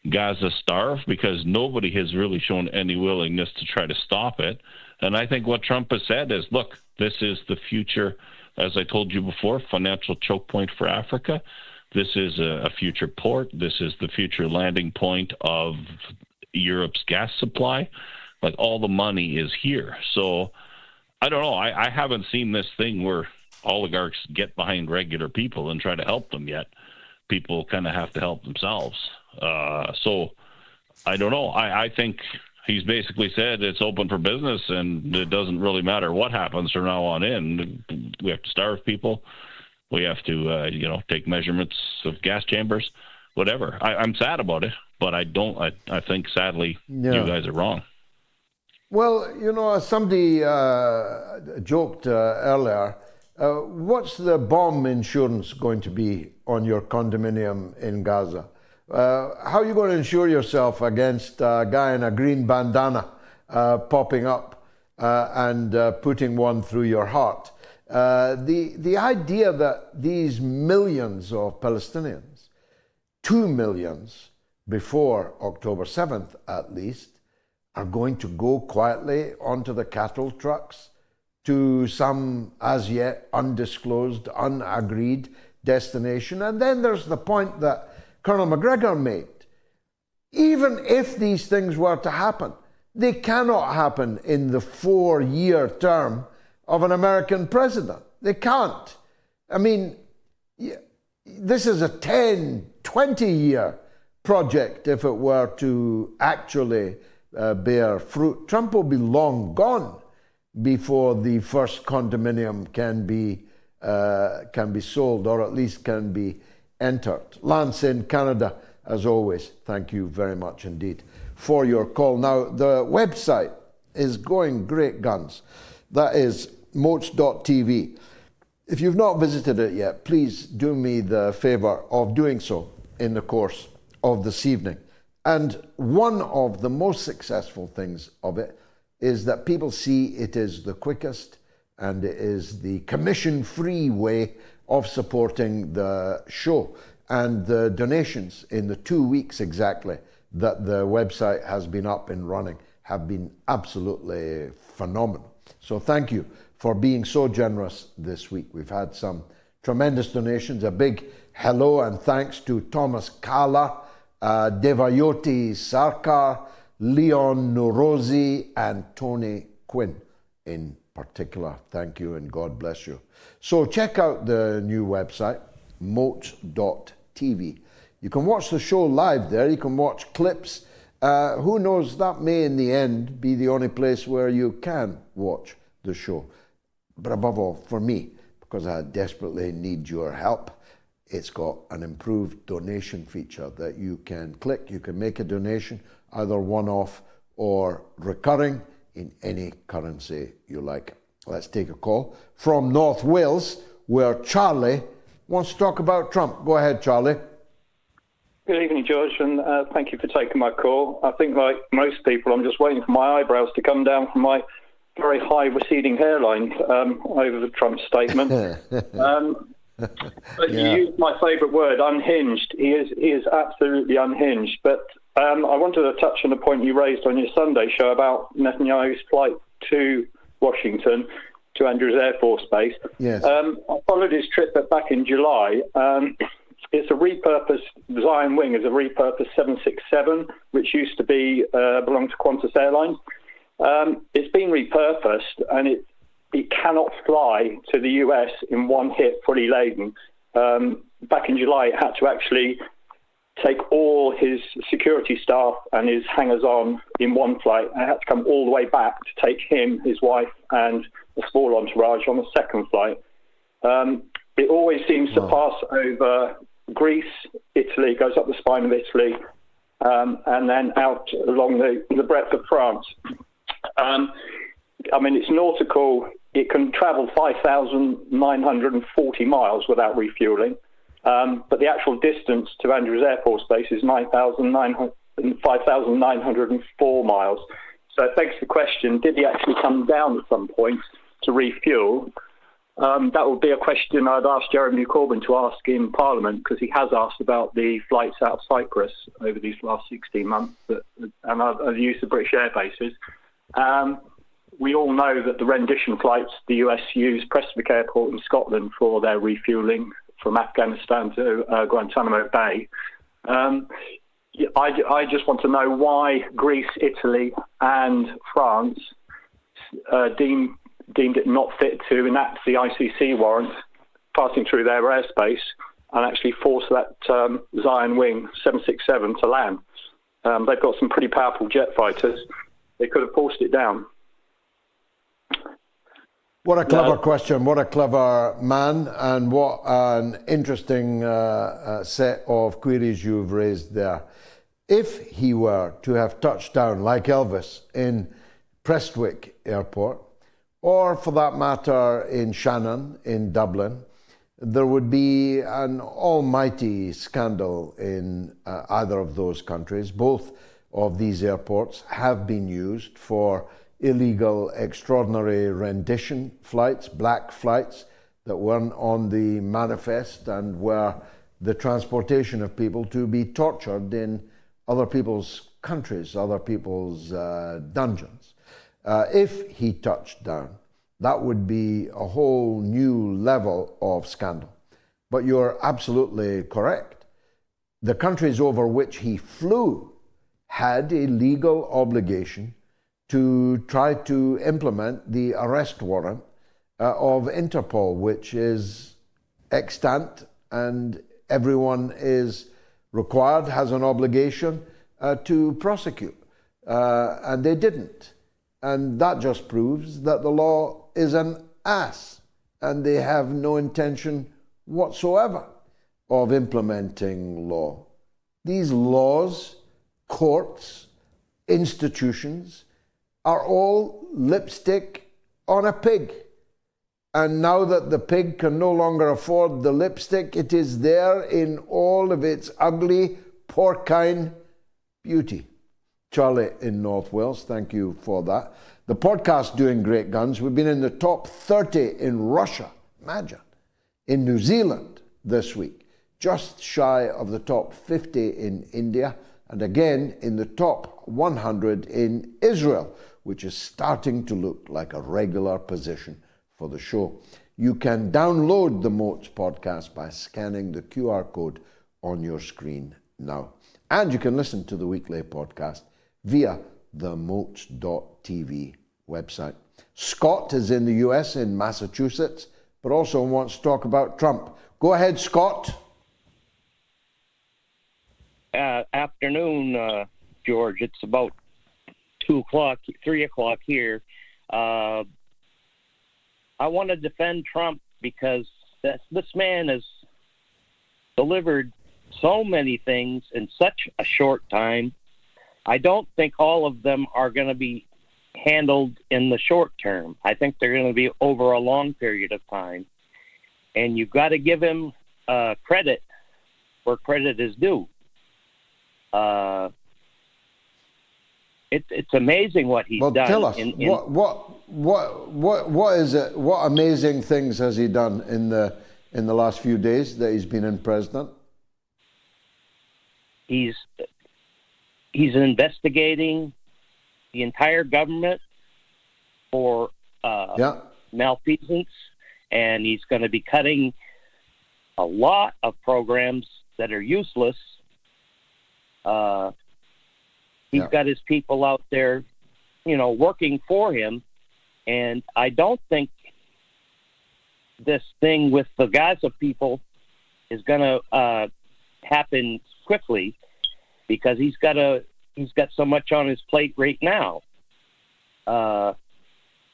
Gaza starve? Because nobody has really shown any willingness to try to stop it. And I think what Trump has said is, look, this is the future, as I told you before, financial choke point for Africa. This is a future port. This is the future landing point of Europe's gas supply. Like, all the money is here. So I don't know. I haven't seen this thing where oligarchs get behind regular people and try to help them yet. People kind of have to help themselves. So I don't know. I think he's basically said it's open for business and it doesn't really matter what happens from now on in. We have to starve people. We have to, take measurements of gas chambers, whatever. I'm sad about it, but I think, sadly, you guys are wrong. Well, somebody joked earlier, what's the bomb insurance going to be on your condominium in Gaza? How are you going to insure yourself against a guy in a green bandana popping up and putting one through your heart? The idea that these millions of Palestinians, 2 millions before October 7th at least, are going to go quietly onto the cattle trucks to some as yet undisclosed, unagreed destination. And then there's the point that Colonel Macgregor made. Even if these things were to happen, they cannot happen in the 4-year term of an American president. They can't. I mean, this is a 10, 20-year project if it were to actually bear fruit. Trump will be long gone before the first condominium can be sold, or at least can be entered. Lance in Canada, as always, thank you very much indeed for your call. Now, the website is going great guns. That is MOATS.tv. If you've not visited it yet, please do me the favor of doing so in the course of this evening. And one of the most successful things of it is that people see it is the quickest and it is the commission-free way of supporting the show. And the donations in the 2 weeks exactly that the website has been up and running have been absolutely phenomenal. So thank you for being so generous this week. We've had some tremendous donations. A big hello and thanks to Thomas Kala, Devayoti Sarkar, Leon Nurozi, and Tony Quinn in particular. Thank you and God bless you. So check out the new website, MOATS.tv. You can watch the show live there. You can watch clips. Who knows, that may in the end be the only place where you can watch the show. But above all, for me, because I desperately need your help, it's got an improved donation feature that you can click. You can make a donation, either one-off or recurring, in any currency you like. Let's take a call from North Wales, where Charlie wants to talk about Trump. Go ahead, Charlie. Good evening, George, and thank you for taking my call. I think, like most people, I'm just waiting for my eyebrows to come down from my very high receding hairline over the Trump statement. But you used my favourite word, unhinged. He is absolutely unhinged. But I wanted to touch on a point you raised on your Sunday show about Netanyahu's flight to Washington, to Andrews Air Force Base. Yes. I followed his trip back in July. It's a repurposed, Zion Wing is a repurposed 767, which used to be belong to Qantas Airlines. It's been repurposed, and it cannot fly to the US in one hit, fully laden. Back in July, it had to actually take all his security staff and his hangers-on in one flight. And it had to come all the way back to take him, his wife, and a small entourage on the second flight. It always seems to pass over Greece, Italy, goes up the spine of Italy, and then out along the breadth of France. I mean, it's nautical. It can travel 5,940 miles without refueling, but the actual distance to Andrews Air Force Base is 5,904 miles. So it begs the question, did he actually come down at some point to refuel? That would be a question I'd ask Jeremy Corbyn to ask in Parliament, because he has asked about the flights out of Cyprus over these last 16 months and the use of British air bases. We all know that the rendition flights the US use Prestwick Airport in Scotland for their refueling from Afghanistan to Guantanamo Bay. I just want to know why Greece, Italy and France deemed it not fit to enact the ICC warrant passing through their airspace and actually force that Zion Wing 767 to land. They've got some pretty powerful jet fighters. They could have forced it down. What a clever question, what a clever man, and what an interesting set of queries you've raised there. If he were to have touched down, like Elvis, in Prestwick Airport, or for that matter in Shannon, in Dublin, there would be an almighty scandal in either of those countries. Both of these airports have been used for illegal extraordinary rendition flights, black flights that weren't on the manifest and were the transportation of people to be tortured in other people's countries, other people's dungeons. If he touched down, that would be a whole new level of scandal. But you're absolutely correct. The countries over which he flew had a legal obligation to try to implement the arrest warrant of Interpol, which is extant, and everyone is required, has an obligation to prosecute. And they didn't. And that just proves that the law is an ass, and they have no intention whatsoever of implementing law. These laws, courts, institutions, are all lipstick on a pig. And now that the pig can no longer afford the lipstick, it is there in all of its ugly, porcine beauty. Charlie in North Wales, thank you for that. The podcast Doing Great Guns, we've been in the top 30 in Russia, imagine, in New Zealand this week, just shy of the top 50 in India, and again in the top 100 in Israel, which is starting to look like a regular position for the show. You can download the MOATS podcast by scanning the QR code on your screen now. And you can listen to the weekly podcast via the MOATS.tv website. Scott is in the US, in Massachusetts, but also wants to talk about Trump. Go ahead, Scott. Afternoon, George. It's about 3 o'clock here. I want to defend Trump because this man has delivered so many things in such a short time. I don't think all of them are going to be handled in the short term. I think they're going to be over a long period of time. And you've got to give him credit where credit is due. It's amazing what he's done. Well, tell us, what is it? What amazing things has he done in the last few days that he's been in president? He's investigating the entire government for malfeasance, and he's going to be cutting a lot of programs that are useless. He's got his people out there, working for him, and I don't think this thing with the Gaza people is going to happen quickly, because he's got so much on his plate right now.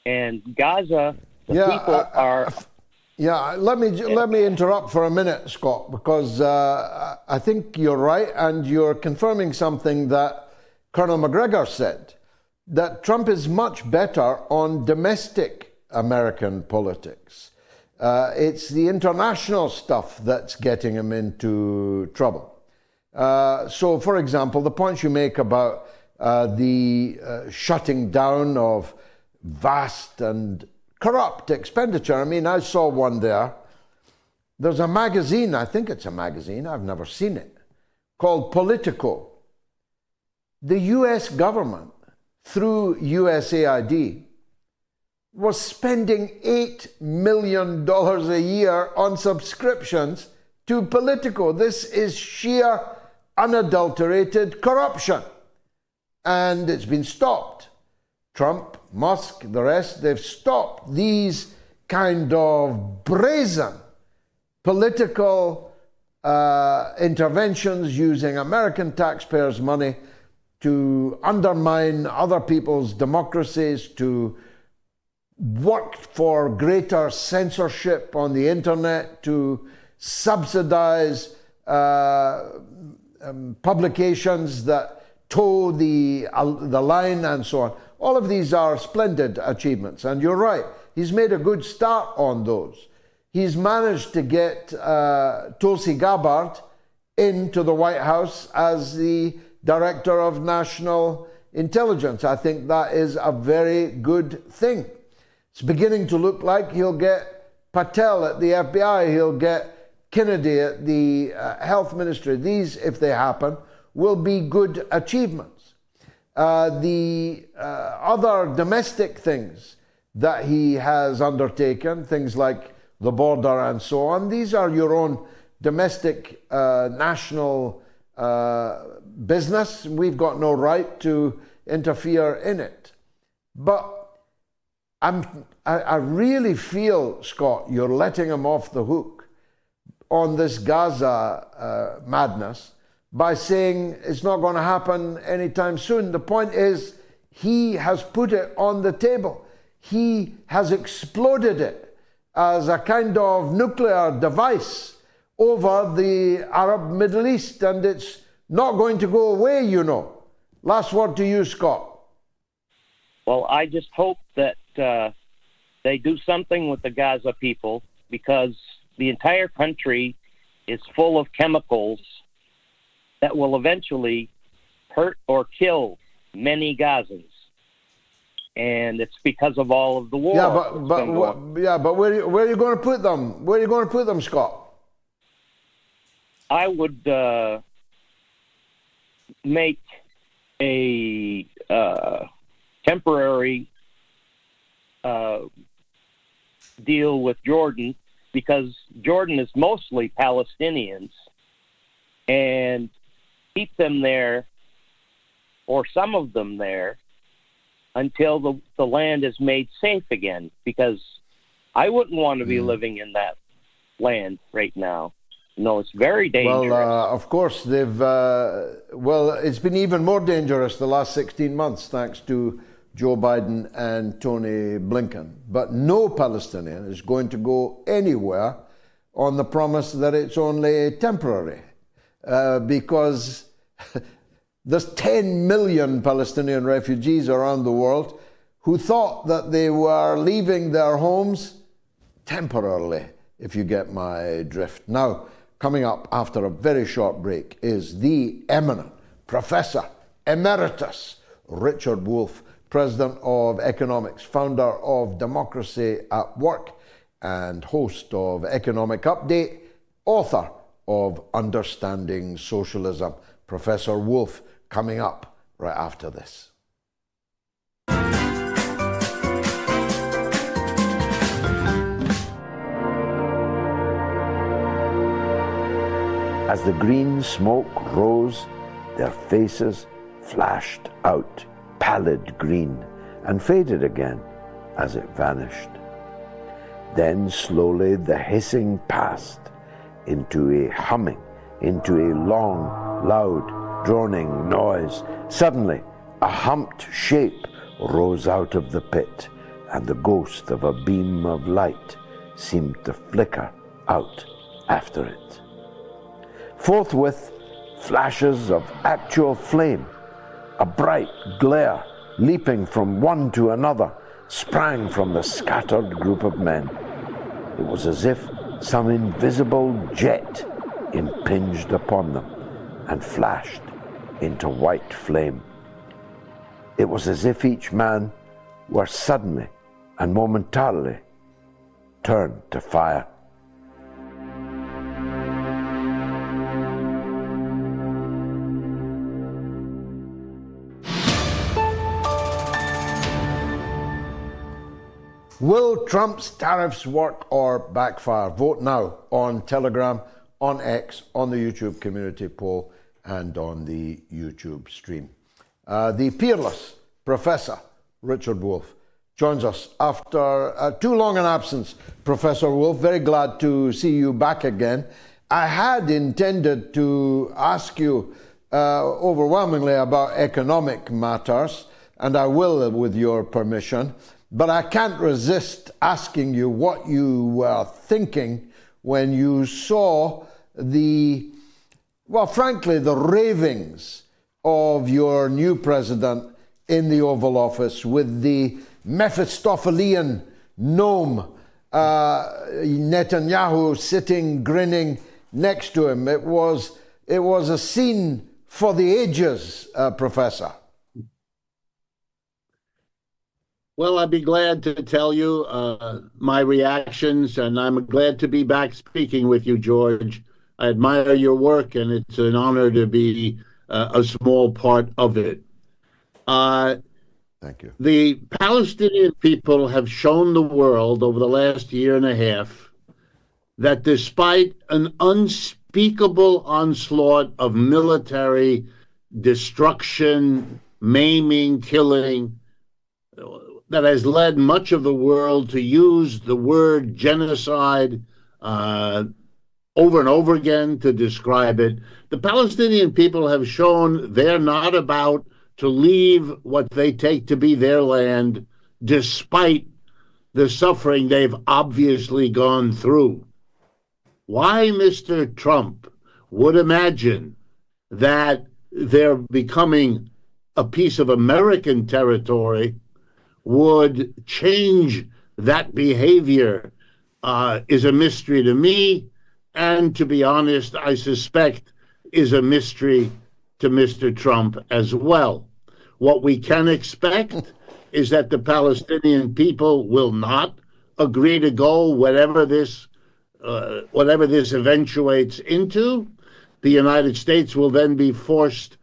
And Gaza, people are. Let me interrupt for a minute, Scott, because I think you're right, and you're confirming something that Colonel Macgregor said, that Trump is much better on domestic American politics. It's the international stuff that's getting him into trouble. So, for example, the points you make about the shutting down of vast and corrupt expenditure. I mean, I saw one there. There's a magazine, I think it's a magazine, I've never seen it, called Politico. The US government, through USAID, was spending $8 million a year on subscriptions to Politico. This is sheer, unadulterated corruption. And it's been stopped. Trump, Musk, the rest, they've stopped these kind of brazen political interventions using American taxpayers' money to undermine other people's democracies, to work for greater censorship on the internet, to subsidize publications that toe the line and so on. All of these are splendid achievements, and you're right, he's made a good start on those. He's managed to get Tulsi Gabbard into the White House as the Director of National Intelligence. I think that is a very good thing. It's beginning to look like he'll get Patel at the FBI, he'll get Kennedy at the Health Ministry. These, if they happen, will be good achievements. The other domestic things that he has undertaken, things like the border and so on, these are your own domestic national business. We've got no right to interfere in it. But I really feel, Scott, you're letting him off the hook on this Gaza madness by saying it's not going to happen anytime soon. The point is, he has put it on the table. He has exploded it as a kind of nuclear device over the Arab Middle East, and it's not going to go away, you know. Last word to you, Scott. Well, I just hope that they do something with the Gaza people, because the entire country is full of chemicals that will eventually hurt or kill many Gazans. And it's because of all of the war. But where are you going to put them? Where are you going to put them, Scott? I would make a temporary deal with Jordan, because Jordan is mostly Palestinians, and keep them there, or some of them there, until the land is made safe again, because I wouldn't want to be living in that land right now. No, it's very dangerous. Well, of course, they've... it's been even more dangerous the last 16 months, thanks to Joe Biden and Tony Blinken. But no Palestinian is going to go anywhere on the promise that it's only temporary, because there's 10 million Palestinian refugees around the world who thought that they were leaving their homes temporarily, if you get my drift. Now, coming up after a very short break is the eminent Professor Emeritus Richard Wolff, president of economics, founder of Democracy at Work, and host of Economic Update, author of Understanding Socialism. Professor Wolff coming up right after this. As the green smoke rose, their faces flashed out, pallid green, and faded again as it vanished. Then slowly the hissing passed into a humming, into a long, loud, droning noise. Suddenly, a humped shape rose out of the pit, and the ghost of a beam of light seemed to flicker out after it. Forthwith, flashes of actual flame, a bright glare leaping from one to another, sprang from the scattered group of men. It was as if some invisible jet impinged upon them and flashed into white flame. It was as if each man were suddenly and momentarily turned to fire. Will Trump's tariffs work or backfire? Vote now on Telegram, on X, on the YouTube community poll, and on the YouTube stream. The peerless Professor Richard Wolff joins us after too long an absence. Professor Wolff, very glad to see you back again. I had intended to ask you overwhelmingly about economic matters, and I will with your permission. But I can't resist asking you what you were thinking when you saw frankly, the ravings of your new president in the Oval Office with the Mephistophelian gnome, Netanyahu sitting grinning next to him. It was a scene for the ages, Professor. Well, I'd be glad to tell you my reactions, and I'm glad to be back speaking with you, George. I admire your work, and it's an honor to be a small part of it. Thank you. The Palestinian people have shown the world over the last year and a half that despite an unspeakable onslaught of military destruction, maiming, killing, that has led much of the world to use the word genocide over and over again to describe it. The Palestinian people have shown they're not about to leave what they take to be their land, despite the suffering they've obviously gone through. Why Mr. Trump would imagine that they're becoming a piece of American territory would change that behavior is a mystery to me, and to be honest, I suspect is a mystery to Mr. Trump as well. What we can expect is that the Palestinian people will not agree to go whatever this eventuates into. The United States will then be faced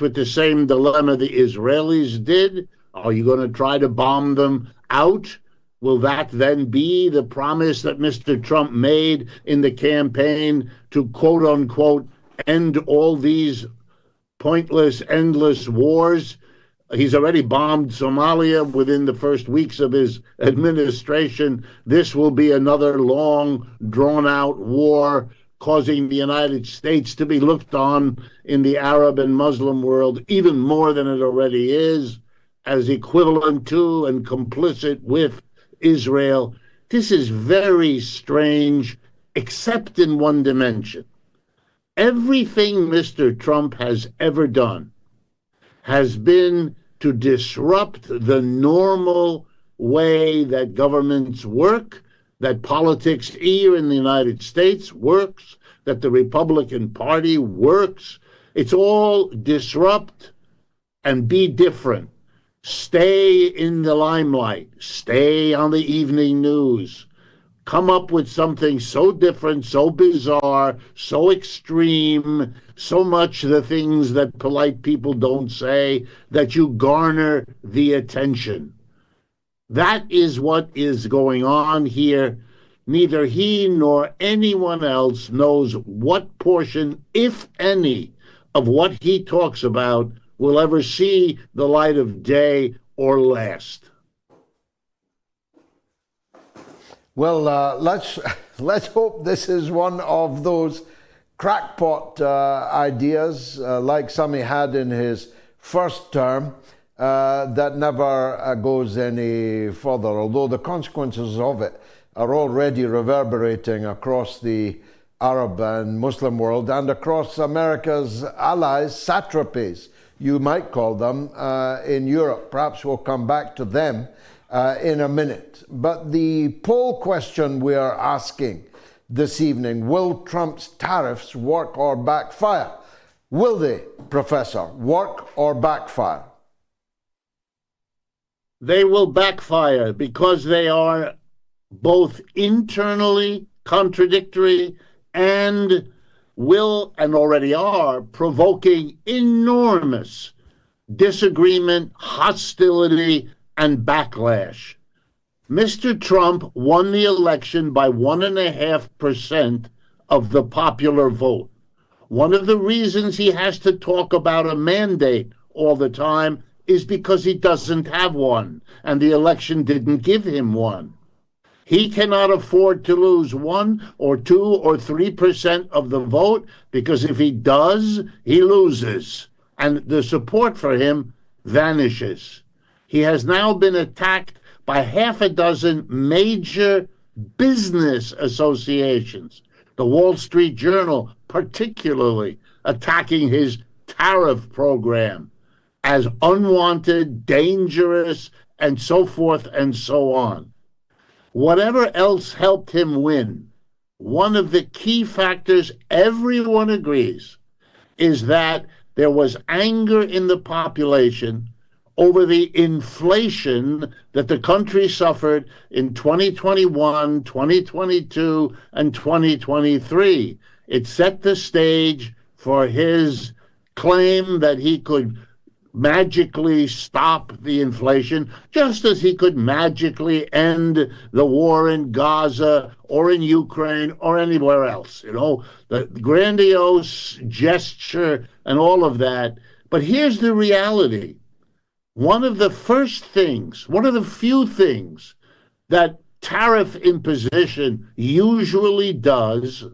with the same dilemma the Israelis did. Are you going to try to bomb them out? Will that then be the promise that Mr. Trump made in the campaign to, quote unquote, end all these pointless, endless wars? He's already bombed Somalia within the first weeks of his administration. This will be another long, drawn-out war, causing the United States to be looked on in the Arab and Muslim world even more than it already is, as equivalent to and complicit with Israel. This is very strange, except in one dimension. Everything Mr. Trump has ever done has been to disrupt the normal way that governments work, that politics here in the United States works, that the Republican Party works. It's all disrupt and be different. stay in the limelight, stay on the evening news, come up with something so different, so bizarre, so extreme, so much the things that polite people don't say, that you garner the attention. That is what is going on here. Neither he nor anyone else knows what portion, if any, of what he talks about will ever see the light of day or last. Well, let's hope this is one of those crackpot ideas like some he had in his first term that never goes any further, although the consequences of it are already reverberating across the Arab and Muslim world and across America's allies, satrapies, you might call them, in Europe. Perhaps we'll come back to them in a minute. But the poll question we are asking this evening, will Trump's tariffs work or backfire? Will they, Professor, work or backfire? They will backfire because they are both internally contradictory and will, and already are, provoking enormous disagreement, hostility, and backlash. Mr. Trump won the election by 1.5% of the popular vote. One of the reasons he has to talk about a mandate all the time is because he doesn't have one, and the election didn't give him one. He cannot afford to lose 1 or 2 or 3% of the vote, because if he does, he loses, and the support for him vanishes. He has now been attacked by 6 major business associations, the Wall Street Journal particularly attacking his tariff program as unwanted, dangerous, and so forth and so on. Whatever else helped him win, one of the key factors everyone agrees is that there was anger in the population over the inflation that the country suffered in 2021, 2022, and 2023. It set the stage for his claim that he could magically stop the inflation, just as he could magically end the war in Gaza or in Ukraine or anywhere else. You know, the grandiose gesture and all of that. But here's the reality. One of the few things that tariff imposition usually does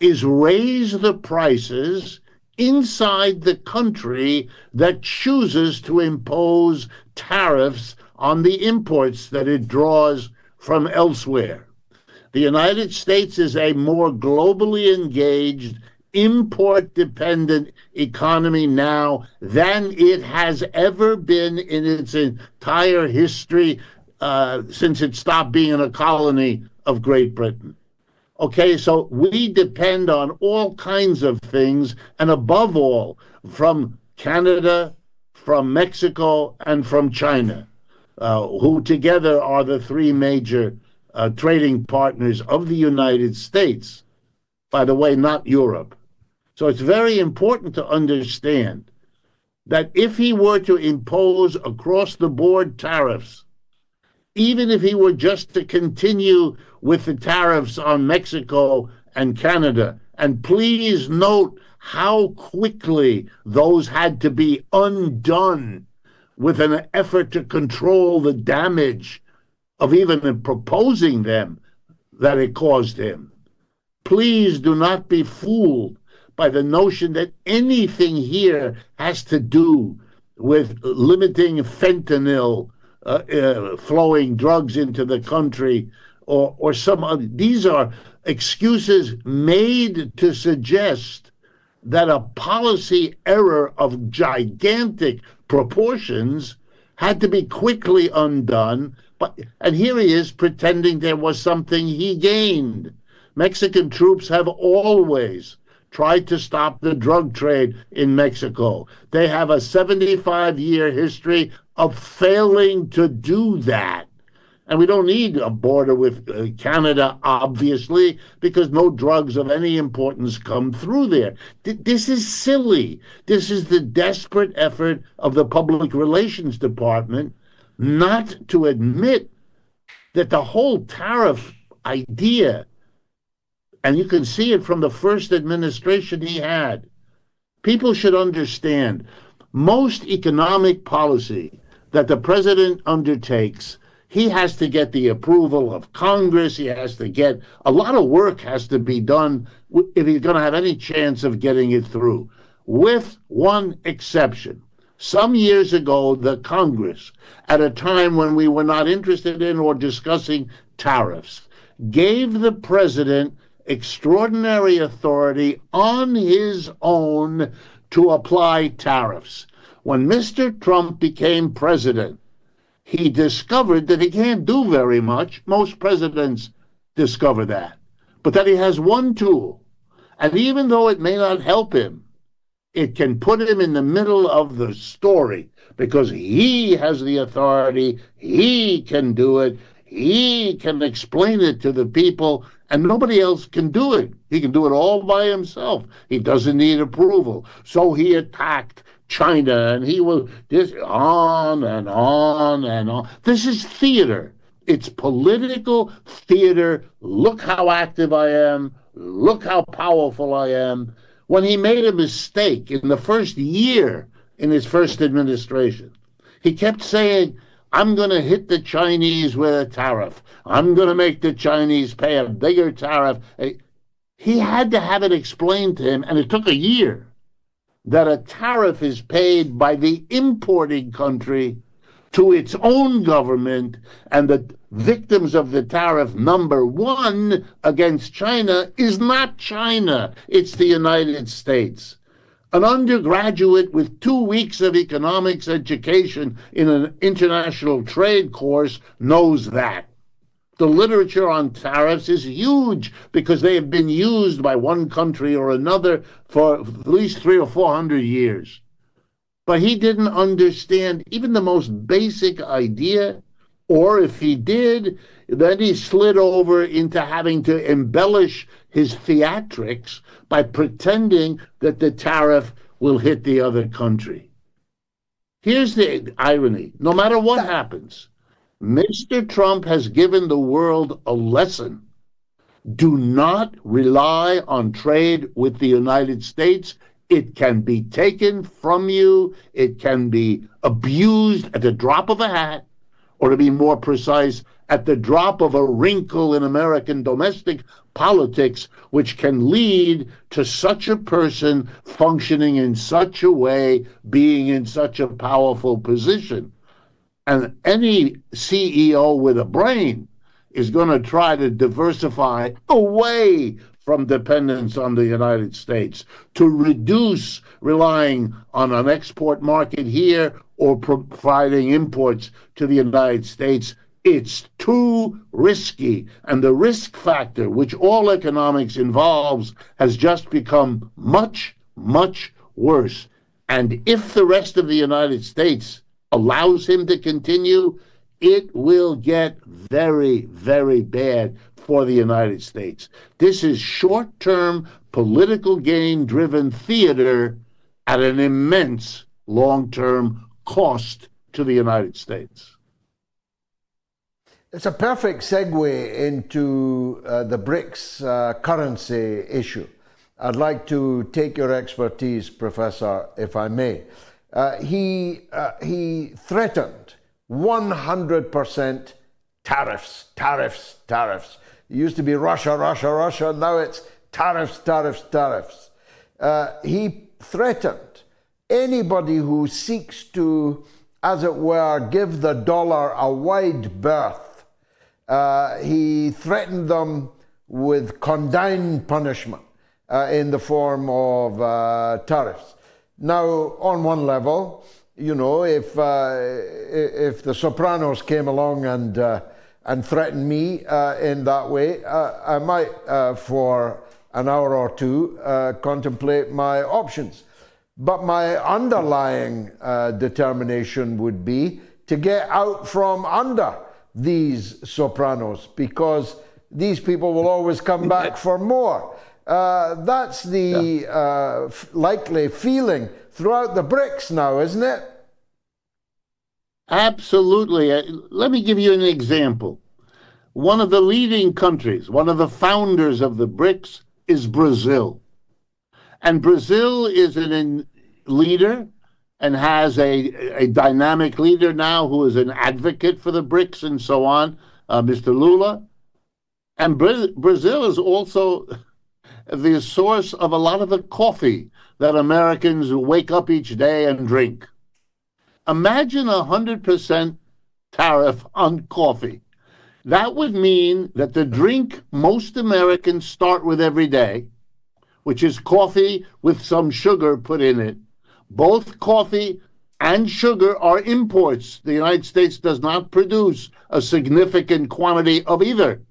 is raise the prices inside the country that chooses to impose tariffs on the imports that it draws from elsewhere. The United States is a more globally engaged, import-dependent economy now than it has ever been in its entire history since it stopped being a colony of Great Britain. Okay, so we depend on all kinds of things, and above all, from Canada, from Mexico, and from China, who together are the 3 major trading partners of the United States. By the way, not Europe. So it's very important to understand that if he were to impose across-the-board tariffs, even if he were just to continue with the tariffs on Mexico and Canada, and please note how quickly those had to be undone with an effort to control the damage of even proposing them that it caused him. Please do not be fooled by the notion that anything here has to do with limiting fentanyl flowing drugs into the country or some other. These are excuses made to suggest that a policy error of gigantic proportions had to be quickly undone. And here he is pretending there was something he gained. Mexican troops have always tried to stop the drug trade in Mexico. They have a 75-year history of failing to do that. And we don't need a border with Canada, obviously, because no drugs of any importance come through there. This is silly. This is the desperate effort of the Public Relations Department not to admit that the whole tariff idea, and you can see it from the first administration he had, people should understand most economic policy that the president undertakes, he has to get the approval of Congress. He has to get a lot of work has to be done if he's going to have any chance of getting it through, with one exception. Some years ago, the Congress, at a time when we were not interested in or discussing tariffs, gave the president extraordinary authority on his own to apply tariffs. When Mr. Trump became president, he discovered that he can't do very much. Most presidents discover that. But that he has one tool. And even though it may not help him, it can put him in the middle of the story because he has the authority. He can do it. He can explain it to the people, and nobody else can do it. He can do it all by himself. He doesn't need approval. So he attacked China, and he will just on and on and on. This is theater. It's political theater. Look how active I am. Look how powerful I am. When he made a mistake in the first year in his first administration, he kept saying, I'm going to hit the Chinese with a tariff. I'm going to make the Chinese pay a bigger tariff. He had to have it explained to him, and it took a year, that a tariff is paid by the importing country to its own government, and the victims of the tariff, number one against China, is not China. It's the United States. An undergraduate with 2 weeks of economics education in an international trade course knows that. The literature on tariffs is huge because they have been used by one country or another for at least 300 or 400 years. But he didn't understand even the most basic idea, or if he did, then he slid over into having to embellish his theatrics by pretending that the tariff will hit the other country. Here's the irony. No matter what happens, Mr. Trump has given the world a lesson. Do not rely on trade with the United States. It can be taken from you. It can be abused at the drop of a hat, or to be more precise, at the drop of a wrinkle in American domestic politics, which can lead to such a person functioning in such a way, being in such a powerful position. And any CEO with a brain is going to try to diversify away from dependence on the United States, to reduce relying on an export market here or providing imports to the United States. It's too risky. And the risk factor, which all economics involves, has just become much, much worse. And if the rest of the United States allows him to continue, it will get very, very bad for the United States. This is short-term, political gain-driven theater at an immense long-term cost to the United States. It's a perfect segue into the BRICS currency issue. I'd like to take your expertise, Professor, if I may. He threatened 100% tariffs, tariffs, tariffs. It used to be Russia, Russia, Russia. Now it's tariffs, tariffs, tariffs. He threatened anybody who seeks to, as it were, give the dollar a wide berth. He threatened them with condign punishment in the form of tariffs. Now, on one level, you know, if the Sopranos came along and threatened me in that way, I might, for an hour or two, contemplate my options. But my underlying determination would be to get out from under these sopranos, because these people will always come back for more. That's the likely feeling throughout the BRICS now, isn't it? Absolutely. Let me give you an example. One of the leading countries, one of the founders of the BRICS is Brazil. And Brazil is a leader and has a dynamic leader now who is an advocate for the BRICS and so on, Mr. Lula. And Brazil is also the source of a lot of the coffee that Americans wake up each day and drink. Imagine 100% tariff on coffee. That would mean that the drink most Americans start with every day, which is coffee with some sugar put in it. Both coffee and sugar are imports. The United States does not produce a significant quantity of either.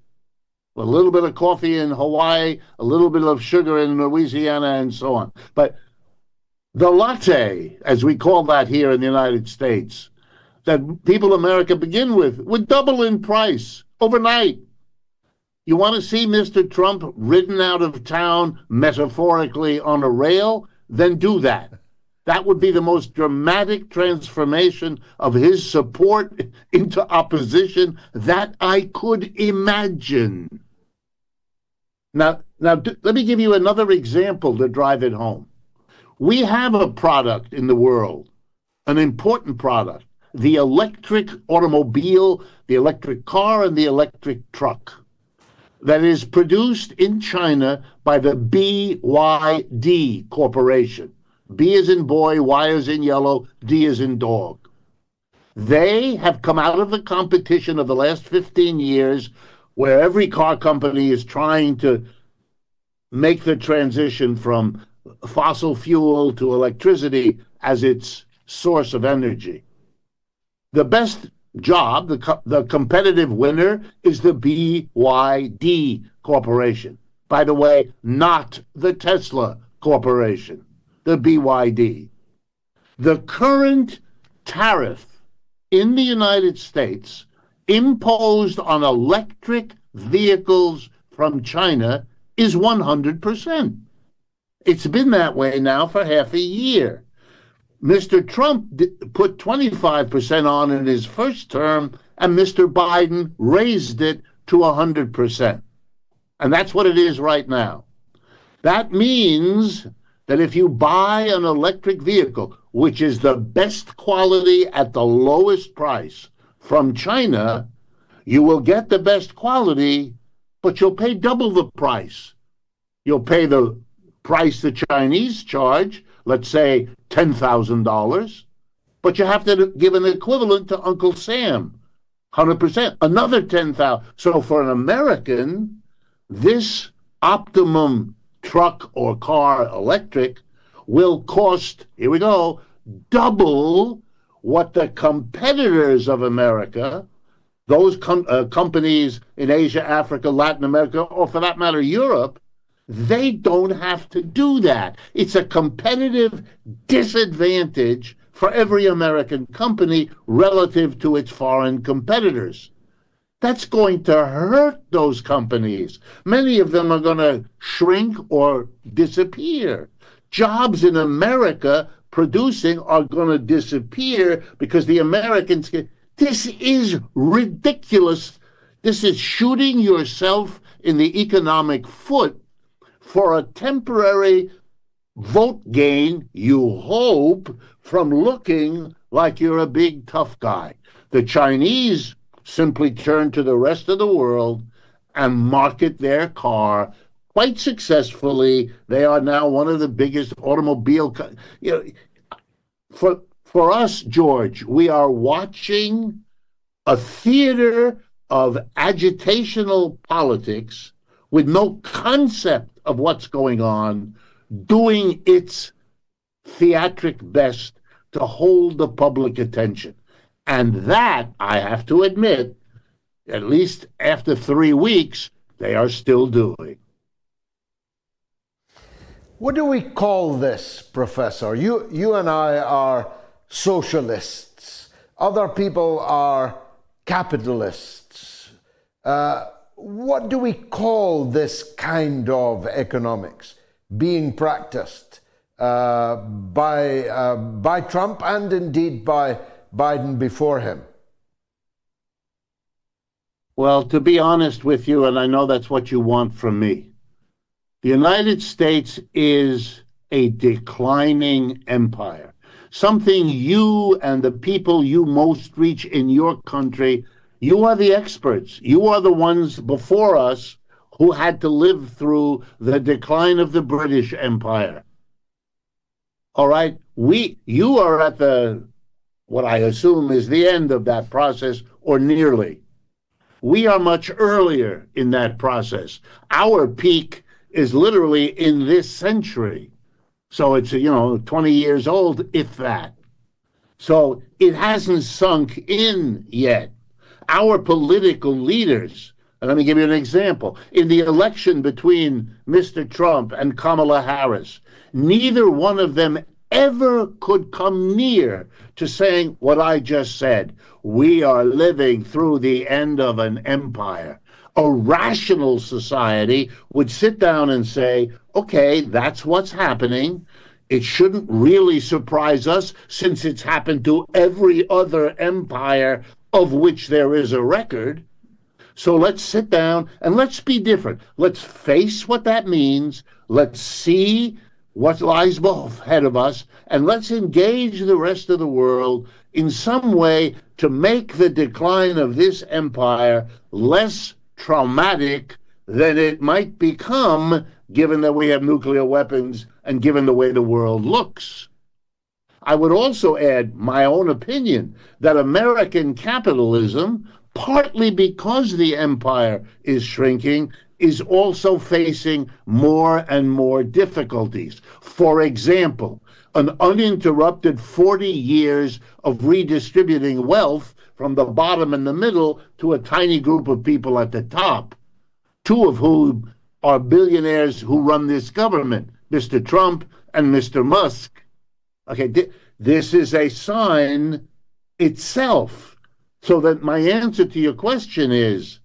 A little bit of coffee in Hawaii, a little bit of sugar in Louisiana, and so on. But the latte, as we call that here in the United States, that people in America begin with, would double in price overnight. You want to see Mr. Trump ridden out of town metaphorically on a rail? Then do that. That would be the most dramatic transformation of his support into opposition that I could imagine. Now, let me give you another example to drive it home. We have a product in the world, an important product, the electric automobile, the electric car, and the electric truck, that is produced in China by the BYD Corporation. B as in boy, Y as in yellow, D as in dog. They have come out of the competition of the last 15 years where every car company is trying to make the transition from fossil fuel to electricity as its source of energy. The best job, the competitive winner, is the BYD Corporation. By the way, not the Tesla Corporation, the BYD. The current tariff in the United States imposed on electric vehicles from China is 100%. It's been that way now for half a year. Mr. Trump put 25% on in his first term, and Mr. Biden raised it to 100%. And that's what it is right now. That means that if you buy an electric vehicle, which is the best quality at the lowest price from China, you will get the best quality, but you'll pay double the price. You'll pay the price the Chinese charge, let's say $10,000, but you have to give an equivalent to Uncle Sam, 100%, another $10,000. So for an American, this optimum truck or car electric will cost, here we go, double what the competitors of America, those companies in Asia, Africa, Latin America, or for that matter, Europe, they don't have to do that. It's a competitive disadvantage for every American company relative to its foreign competitors. That's going to hurt those companies. Many of them are going to shrink or disappear. Jobs in America producing are going to disappear because the Americans get... This is ridiculous. This is shooting yourself in the economic foot for a temporary vote gain, you hope, from looking like you're a big tough guy. The Chinese simply turn to the rest of the world and market their car quite successfully. They are now one of the biggest automobile... For us, George, we are watching a theater of agitational politics with no concept of what's going on, doing its theatric best to hold the public attention. And that, I have to admit, at least after 3 weeks, they are still doing. What do we call this, Professor? You and I are socialists. Other people are capitalists. What do we call this kind of economics being practiced by Trump and indeed by Biden before him? Well, to be honest with you, and I know that's what you want from me, the United States is a declining empire, something you and the people you most reach in your country, you are the experts. You are the ones before us who had to live through the decline of the British Empire. All right, you are at what I assume is the end of that process, or nearly. We are much earlier in that process. Our peak is literally in this century. So it's, 20 years old, if that. So it hasn't sunk in yet. Our political leaders, and let me give you an example. In the election between Mr. Trump and Kamala Harris, neither one of them ever could come near to saying what I just said. We are living through the end of an empire. A rational society would sit down and say, okay, that's what's happening. It shouldn't really surprise us since it's happened to every other empire of which there is a record. So let's sit down and let's be different. Let's face what that means. Let's see what lies ahead of us, and let's engage the rest of the world in some way to make the decline of this empire less traumatic than it might become, given that we have nuclear weapons and given the way the world looks. I would also add my own opinion that American capitalism, partly because the empire is shrinking, is also facing more and more difficulties. For example, an uninterrupted 40 years of redistributing wealth from the bottom and the middle to a tiny group of people at the top, two of whom are billionaires who run this government, Mr. Trump and Mr. Musk. Okay, this is a sign itself. So that my answer to your question is,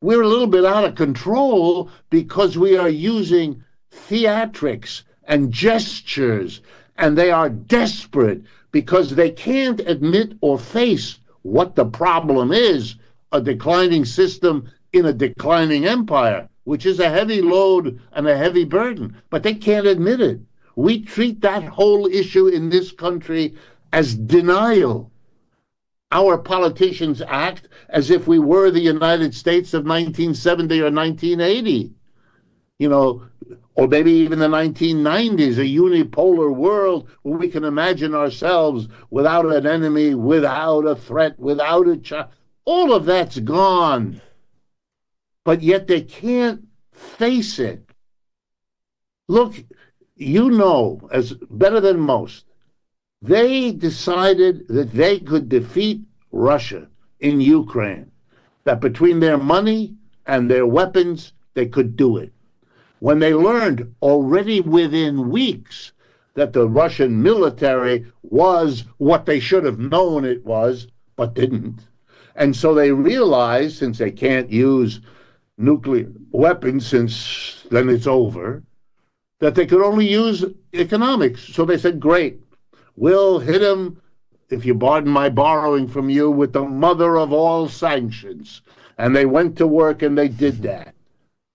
we're a little bit out of control because we are using theatrics and gestures, and they are desperate because they can't admit or face what the problem is, a declining system in a declining empire, which is a heavy load and a heavy burden, but they can't admit it. We treat that whole issue in this country as denial. Our politicians act as if we were the United States of 1970 or 1980, or maybe even the 1990s, a unipolar world where we can imagine ourselves without an enemy, without a threat, without a child. All of that's gone. But yet they can't face it. Look, as better than most, they decided that they could defeat Russia in Ukraine, that between their money and their weapons, they could do it. When they learned already within weeks that the Russian military was what they should have known it was, but didn't. And so they realized, since they can't use nuclear weapons, since then it's over, that they could only use economics. So they said, great. We'll hit him, if you pardon my borrowing from you, with the mother of all sanctions. And they went to work and they did that.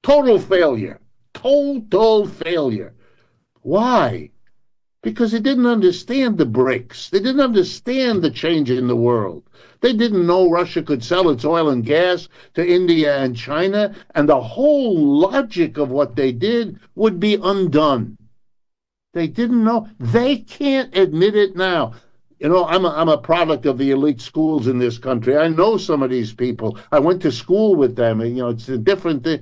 Total failure. Total failure. Why? Because they didn't understand the BRICS. They didn't understand the change in the world. They didn't know Russia could sell its oil and gas to India and China, and the whole logic of what they did would be undone. They didn't know. They can't admit it now. I'm a product of the elite schools in this country. I know some of these people. I went to school with them. And, it's a different thing.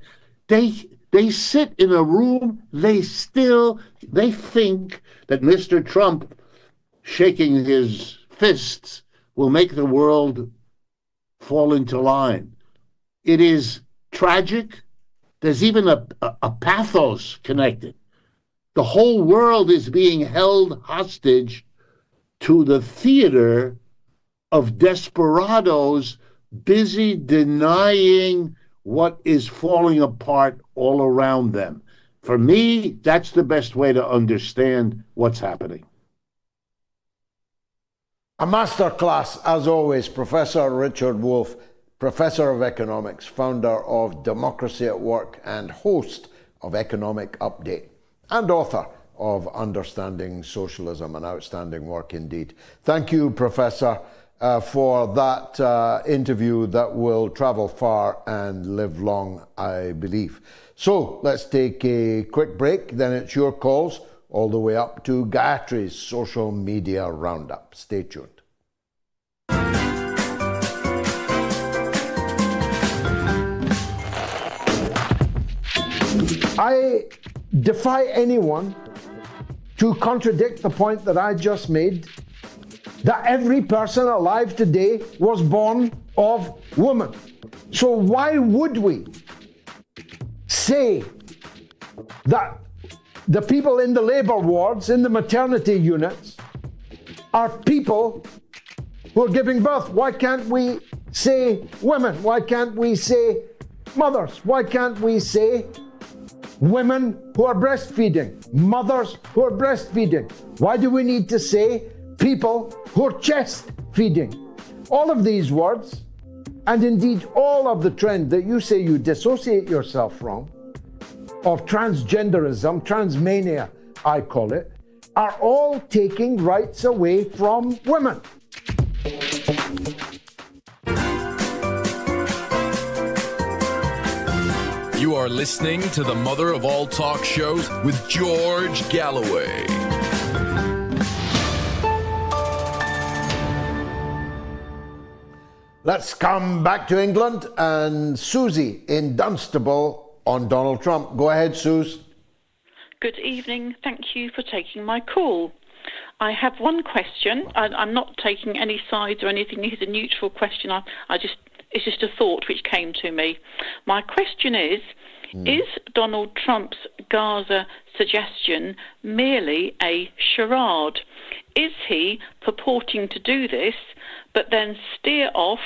They sit in a room. They think that Mr. Trump shaking his fists will make the world fall into line. It is tragic. There's even a pathos connected. The whole world is being held hostage to the theater of desperados busy denying what is falling apart all around them. For me, that's the best way to understand what's happening. A masterclass, as always, Professor Richard Wolff, Professor of Economics, founder of Democracy at Work and host of Economic Update, and author of Understanding Socialism, an outstanding work indeed. Thank you, Professor, for that interview that will travel far and live long, I believe. So let's take a quick break, then it's your calls, all the way up to Gayatri's social media roundup. Stay tuned. I defy anyone to contradict the point that I just made, that every person alive today was born of woman. So why would we say that the people in the labor wards, in the maternity units, are people who are giving birth? Why can't we say women? Why can't we say mothers? Why can't we say women who are breastfeeding, mothers who are breastfeeding? Why do we need to say people who are chest feeding? All of these words, and indeed all of the trend that you say you dissociate yourself from, of transgenderism, transmania, I call it, are all taking rights away from women. You are listening to the mother of all talk shows with George Galloway. Let's come back to England and Susie in Dunstable on Donald Trump. Go ahead, Suze. Good evening. Thank you for taking my call. I have one question. I'm not taking any sides or anything. It's a neutral question. It's just a thought which came to me. My question is Donald Trump's Gaza suggestion merely a charade? Is he purporting to do this, but then steer off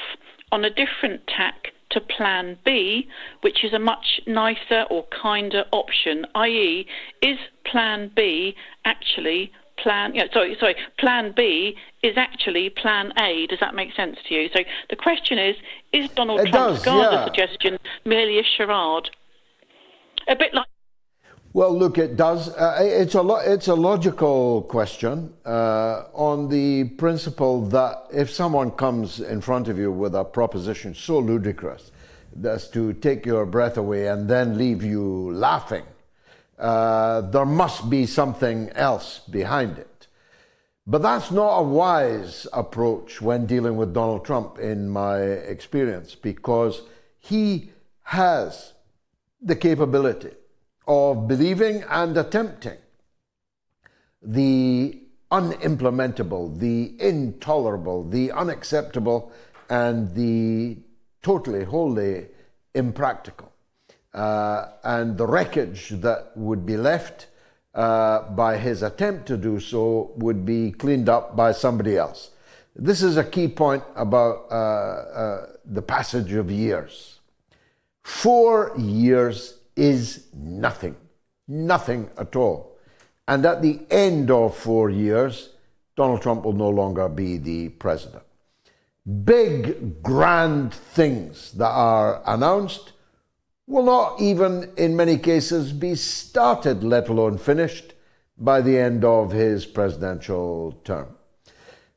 on a different tack to Plan B, which is a much nicer or kinder option, i.e., is Plan B actually Plan B is actually Plan A? Does that make sense to you? So the question is Donald Trump's Gaza suggestion merely a charade? A bit like... Well, look, it does. It's a logical question on the principle that if someone comes in front of you with a proposition so ludicrous as to take your breath away and then leave you laughing, there must be something else behind it. But that's not a wise approach when dealing with Donald Trump, in my experience, because he has the capability of believing and attempting the unimplementable, the intolerable, the unacceptable, and the totally, wholly impractical. And the wreckage that would be left by his attempt to do so would be cleaned up by somebody else. This is a key point about the passage of years. 4 years is nothing at all. And at the end of 4 years, Donald Trump will no longer be the president. Big, grand things that are announced will not even, in many cases, be started, let alone finished, by the end of his presidential term.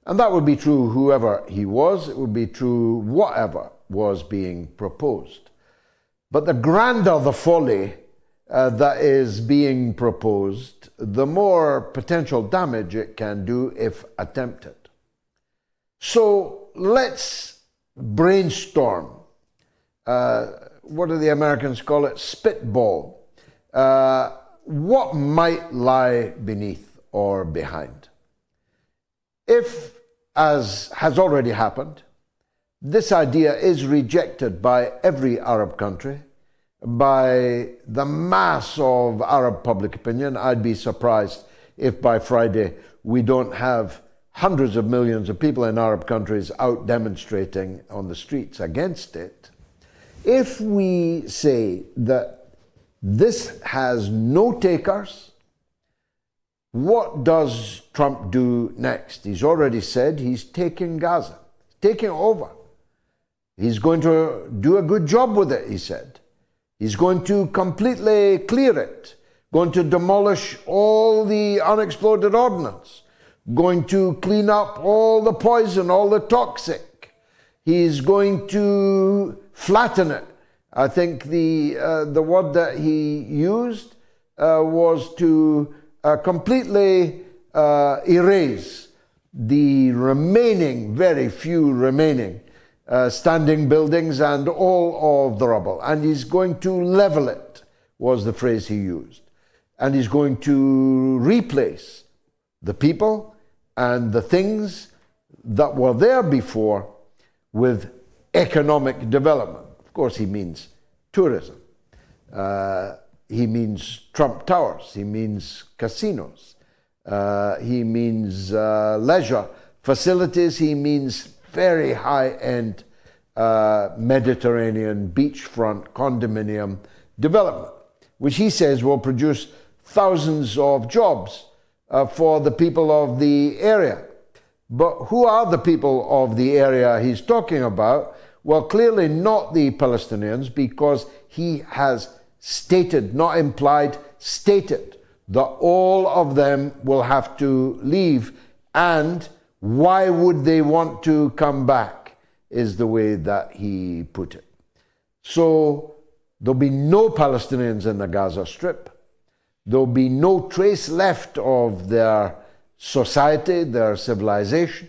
And that would be true whoever he was. It would be true whatever was being proposed. But the grander the folly that is being proposed, the more potential damage it can do if attempted. So let's brainstorm. What do the Americans call it? Spitball. What might lie beneath or behind? If, as has already happened, this idea is rejected by every Arab country, by the mass of Arab public opinion. I'd be surprised if by Friday we don't have hundreds of millions of people in Arab countries out demonstrating on the streets against it. If we say that this has no takers, what does Trump do next? He's already said he's taking Gaza, taking over. He's going to do a good job with it, he said. He's going to completely clear it, going to demolish all the unexploded ordnance, going to clean up all the poison, all the toxic. He's going to flatten it. I think the word that he used was to completely erase the remaining, very few remaining standing buildings and all of the rubble. And he's going to level it, was the phrase he used. And he's going to replace the people and the things that were there before with economic development. Of course, he means tourism. He means Trump Towers. He means casinos. He means leisure facilities. He means very high-end Mediterranean beachfront condominium development, which he says will produce thousands of jobs for the people of the area. But who are the people of the area he's talking about? Well, clearly not the Palestinians, because he has stated, not implied, stated that all of them will have to leave. And why would they want to come back, is the way that he put it. So there'll be no Palestinians in the Gaza Strip. There'll be no trace left of their society, their civilization.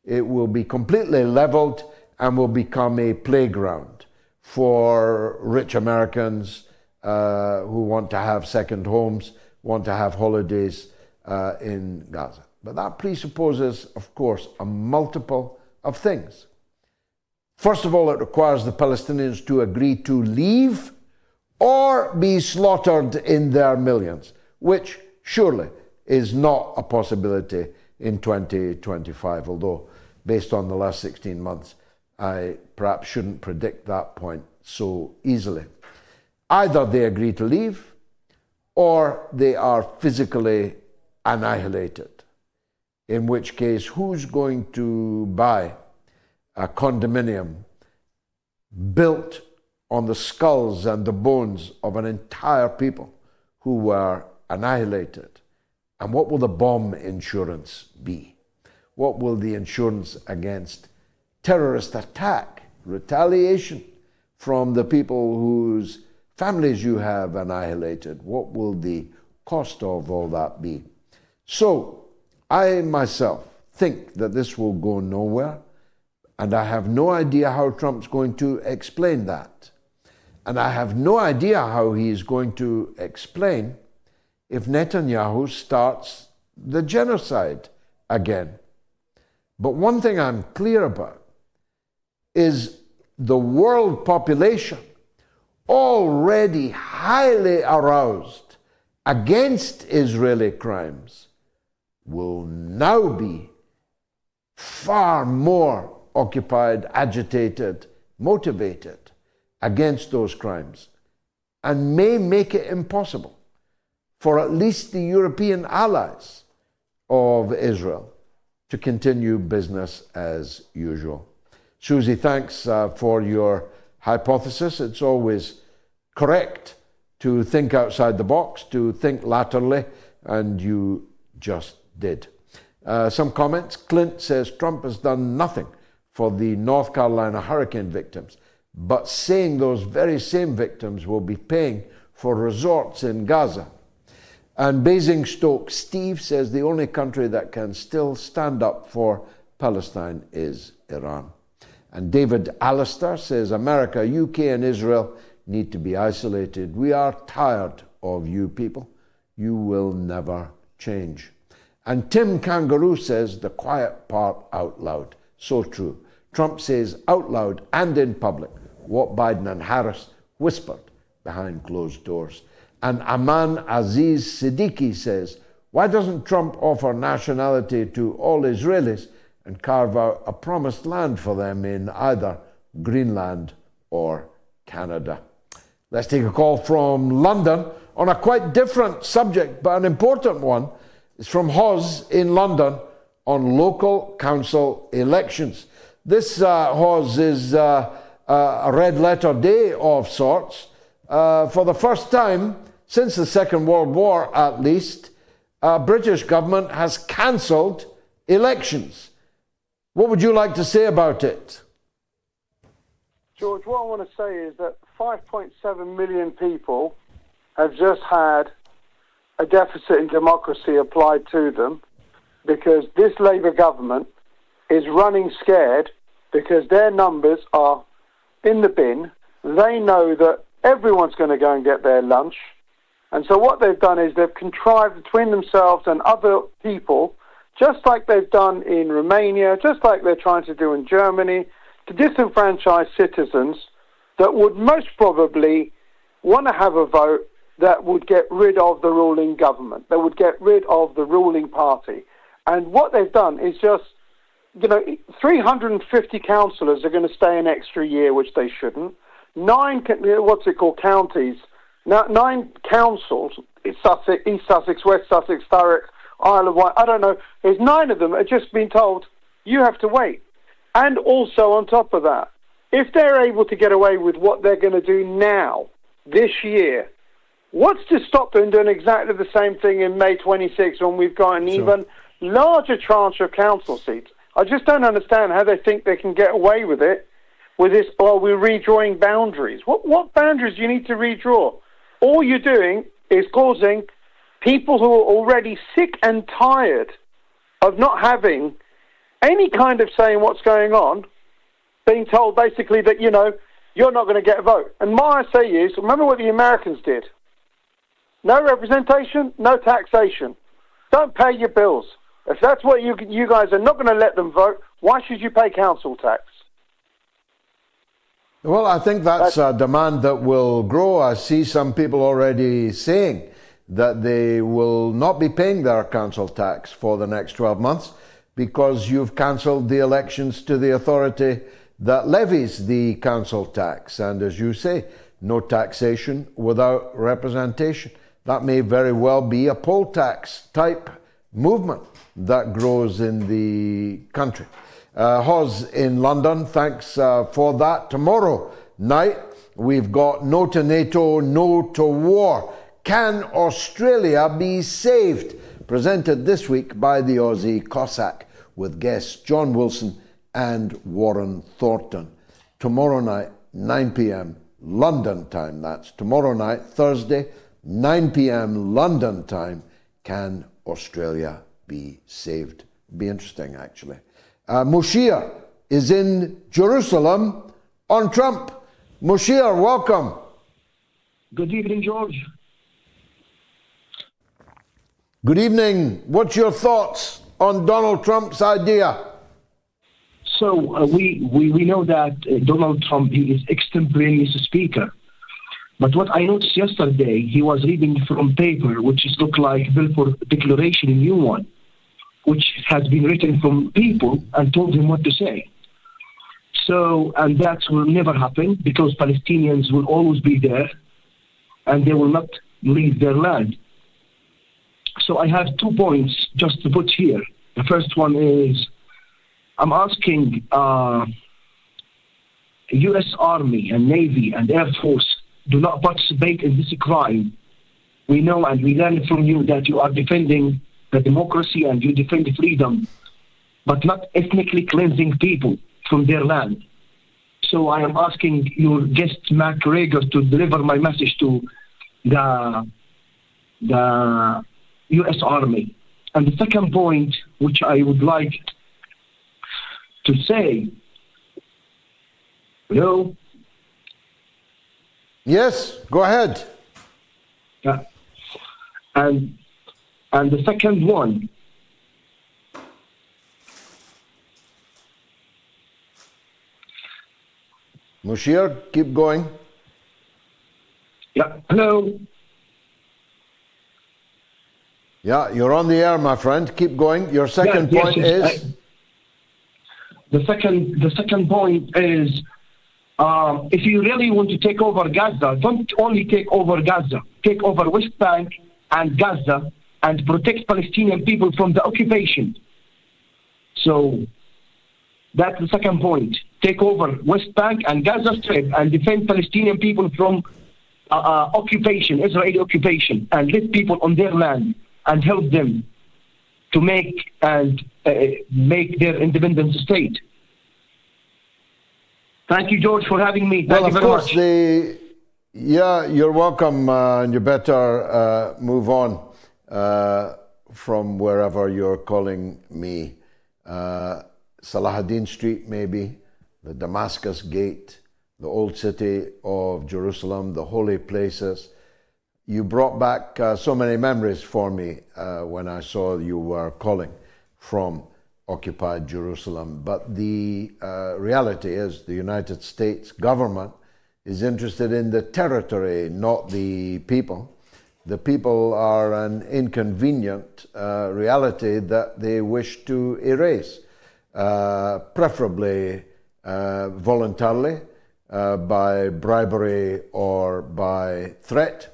It will be completely leveled and will become a playground for rich Americans who want to have second homes, want to have holidays in Gaza. But that presupposes, of course, a multiple of things. First of all, it requires the Palestinians to agree to leave or be slaughtered in their millions, which surely is not a possibility in 2025, although based on the last 16 months, I perhaps shouldn't predict that point so easily. Either they agree to leave or they are physically annihilated, in which case who's going to buy a condominium built on the skulls and the bones of an entire people who were annihilated? And what will the bomb insurance be? What will the insurance against terrorist attack, retaliation from the people whose families you have annihilated? What will the cost of all that be? So I myself think that this will go nowhere, and I have no idea how Trump's going to explain that. And I have no idea how he is going to explain if Netanyahu starts the genocide again. But one thing I'm clear about is the world population, already highly aroused against Israeli crimes, will now be far more occupied, agitated, motivated against those crimes, and may make it impossible for at least the European allies of Israel to continue business as usual. Susie, thanks for your hypothesis. It's always correct to think outside the box, to think laterally, and you just did. Some comments. Clint says Trump has done nothing for the North Carolina hurricane victims, but saying those very same victims will be paying for resorts in Gaza. And Basingstoke Steve says the only country that can still stand up for Palestine is Iran. And David Alistair says America, UK and Israel need to be isolated. We are tired of you people. You will never change. And Tim Kangaroo says the quiet part out loud. So true. Trump says out loud and in public what Biden and Harris whispered behind closed doors. And Aman Aziz Siddiqui says, why doesn't Trump offer nationality to all Israelis and carve out a promised land for them in either Greenland or Canada? Let's take a call from London on a quite different subject, but an important one. It's from Hoz in London on local council elections. This, Hoz, is a red letter day of sorts. For the first time since the Second World War, at least, British government has cancelled elections. What would you like to say about it? George, what I want to say is that 5.7 million people have just had a deficit in democracy applied to them because this Labour government is running scared because their numbers are in the bin. They know that everyone's going to go and get their lunch. And so what they've done is they've contrived between themselves and other people, just like they've done in Romania, just like they're trying to do in Germany, to disenfranchise citizens that would most probably want to have a vote that would get rid of the ruling government, that would get rid of the ruling party. And what they've done is just, 350 councillors are going to stay an extra year, which they shouldn't. 9 counties, 9 councils, Sussex, East Sussex, West Sussex, Thurrock, Isle of Wight, I don't know, there's 9 of them are just been told, you have to wait. And also on top of that, if they're able to get away with what they're going to do now, this year, what's to stop them doing exactly the same thing in May 26 when we've got an even larger tranche of council seats? I just don't understand how they think they can get away with it, with this, we're redrawing boundaries. What boundaries do you need to redraw? All you're doing is causing people who are already sick and tired of not having any kind of say in what's going on, being told basically that, you're not going to get a vote. And my say is, remember what the Americans did. No representation, no taxation. Don't pay your bills. If that's what you guys are not going to let them vote, why should you pay council tax? Well, I think that's a demand that will grow. I see some people already saying that they will not be paying their council tax for the next 12 months because you've cancelled the elections to the authority that levies the council tax. And as you say, no taxation without representation. That may very well be a poll tax type movement that grows in the country. Hoz in London, thanks for that. Tomorrow night, we've got No to NATO, No to War. Can Australia be saved? Presented this week by the Aussie Cossack with guests John Wilson and Warren Thornton. Tomorrow night, 9 p.m. London time. That's tomorrow night, Thursday, 9 p.m. London time. Can Australia be saved? Be interesting, actually. Moshir is in Jerusalem on Trump. Moshir, welcome. Good evening, George. Good evening. What's your thoughts on Donald Trump's idea? So we know that Donald Trump, he is extemporaneous speaker. But what I noticed yesterday, he was reading from paper, which is look like bill for declaration, a new one, which has been written from people and told him what to say. So, and that will never happen because Palestinians will always be there and they will not leave their land. So I have 2 points just to put here. The first one is, I'm asking U.S. Army and Navy and Air Force do not participate in this crime. We know and we learn from you that you are defending the democracy and you defend freedom, but not ethnically cleansing people from their land. So I am asking your guest Macgregor to deliver my message to the U.S. Army. And the second point, which I would like to say, hello? Yes, go ahead. Yeah. And the second one, Moshir, keep going. Yeah. Hello? Yeah, you're on the air, my friend. Keep going. Your second point is? The second point is, if you really want to take over Gaza, don't only take over Gaza. Take over West Bank and Gaza and protect Palestinian people from the occupation. So that's the second point. Take over West Bank and Gaza Strip and defend Palestinian people from occupation, Israeli occupation, and live people on their land and help them to make their independent state. Thank you, George, for having me. Thank you very much. Yeah, you're welcome, and you better move on from wherever you're calling me. Salahuddin Street, maybe, the Damascus Gate, the old city of Jerusalem, the holy places. You brought back so many memories for me when I saw you were calling from occupied Jerusalem. But the reality is the United States government is interested in the territory, not the people. The people are an inconvenient reality that they wish to erase, preferably voluntarily, by bribery or by threat,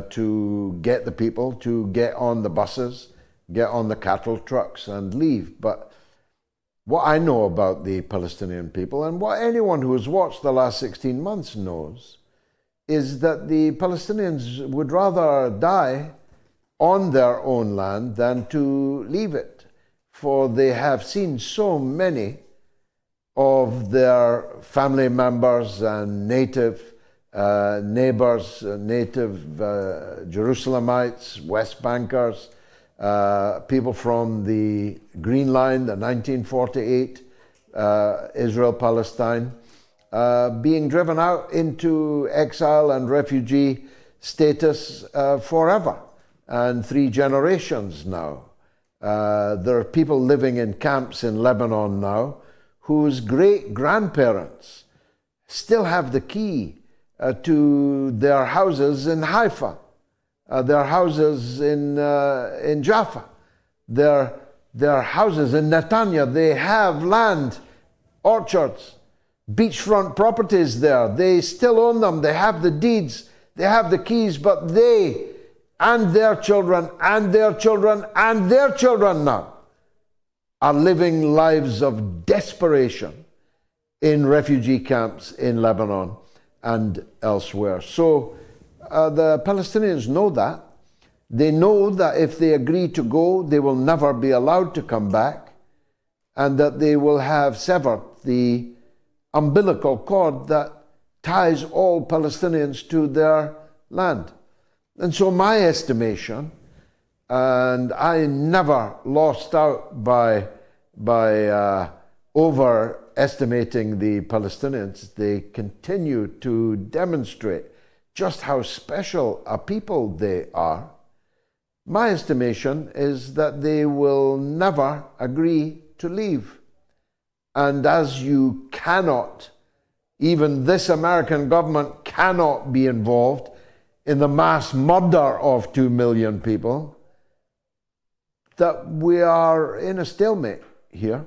to get the people to get on the buses, get on the cattle trucks and leave. But what I know about the Palestinian people, and what anyone who has watched the last 16 months knows, is that the Palestinians would rather die on their own land than to leave it. For they have seen so many of their family members and native neighbors, native Jerusalemites, West Bankers, people from the Green Line, the 1948 Israel-Palestine, being driven out into exile and refugee status forever, and 3 generations now. There are people living in camps in Lebanon now whose great-grandparents still have the key to their houses in Haifa, their houses in Jaffa, their houses in Netanya. They have land, orchards, beachfront properties there. They still own them. They have the deeds. They have the keys, but they and their children and their children and their children now are living lives of desperation in refugee camps in Lebanon and elsewhere. So the Palestinians know that. They know that if they agree to go, they will never be allowed to come back, and that they will have severed the umbilical cord that ties all Palestinians to their land. And so my estimation, and I never lost out by overestimating the Palestinians. They continue to demonstrate just how special a people they are. My estimation is that they will never agree to leave. And as you cannot, even this American government cannot be involved in the mass murder of 2 million people, that we are in a stalemate here.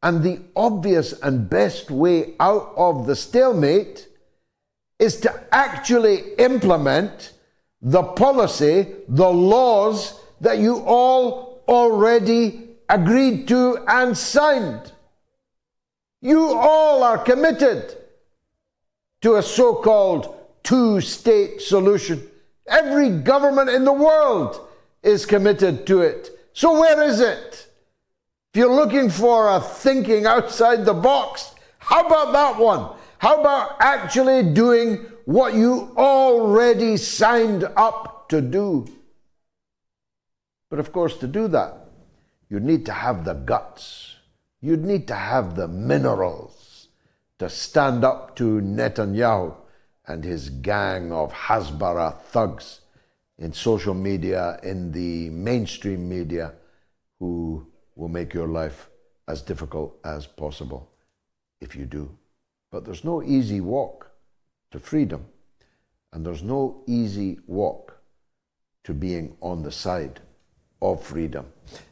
And the obvious and best way out of the stalemate is to actually implement the policy, the laws that you all already agreed to and signed. You all are committed to a so-called 2-state solution. Every government in the world is committed to it. So where is it? If you're looking for a thinking outside the box, how about that one? How about actually doing what you already signed up to do? But of course, to do that, you need to have the guts. You'd need to have the minerals to stand up to Netanyahu and his gang of Hasbara thugs in social media, in the mainstream media, who will make your life as difficult as possible if you do. But there's no easy walk to freedom. And there's no easy walk to being on the side of freedom.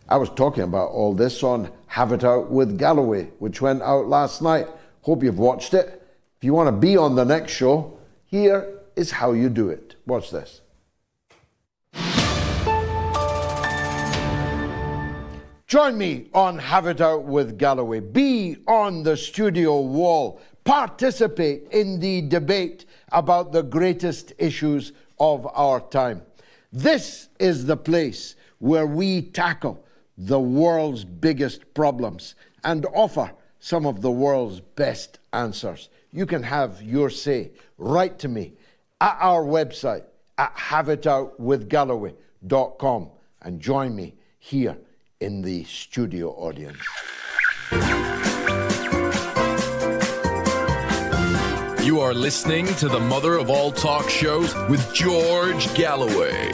I was talking about all this on Have It Out with Galloway, which went out last night. Hope you've watched it. If you want to be on the next show, here is how you do it. Watch this. Join me on Have It Out with Galloway. Be on the studio wall. Participate in the debate about the greatest issues of our time. This is the place where we tackle the world's biggest problems and offer some of the world's best answers. You can have your say. Write to me at our website at haveitoutwithgalloway.com and join me here in the studio audience. You are listening to the mother of all talk shows with George Galloway.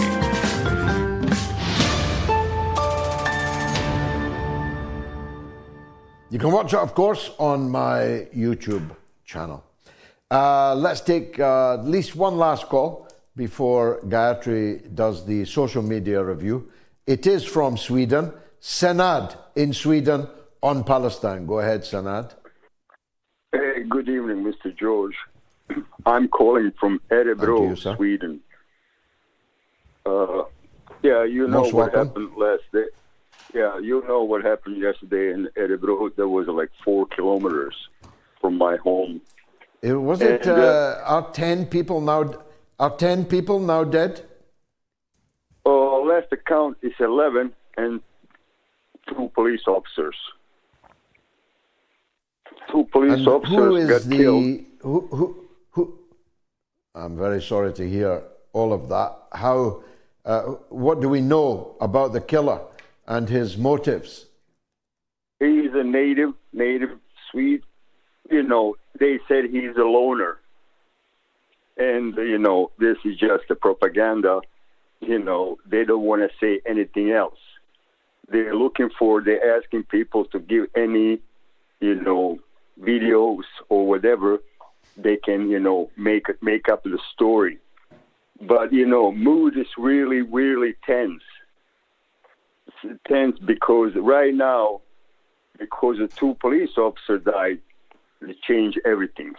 You can watch it, of course, on my YouTube channel. Let's take at least one last call before Gayatri does the social media review. It is from Sweden. Senad in Sweden on Palestine. Go ahead, Senad. Hey, good evening, Mr. George. I'm calling from Örebro, Sweden. Yeah, you know what happened last day. Yeah, you know what happened yesterday in Örebro. There was like 4 kilometers from my home. Are 10 people now dead? Last account is 11 and 2 police officers. 2 police officers got killed. Who? I'm very sorry to hear all of that. How? What do we know about the killer and his motives? He's a native Swede. You know, they said he's a loner, and you know, this is just a propaganda. You know, they don't want to say anything else. They're asking people to give any, you know, videos or whatever they can, you know, make up the story. But, you know, mood is really, really tense. It's tense because right now, because the 2 police officers died, they change everything.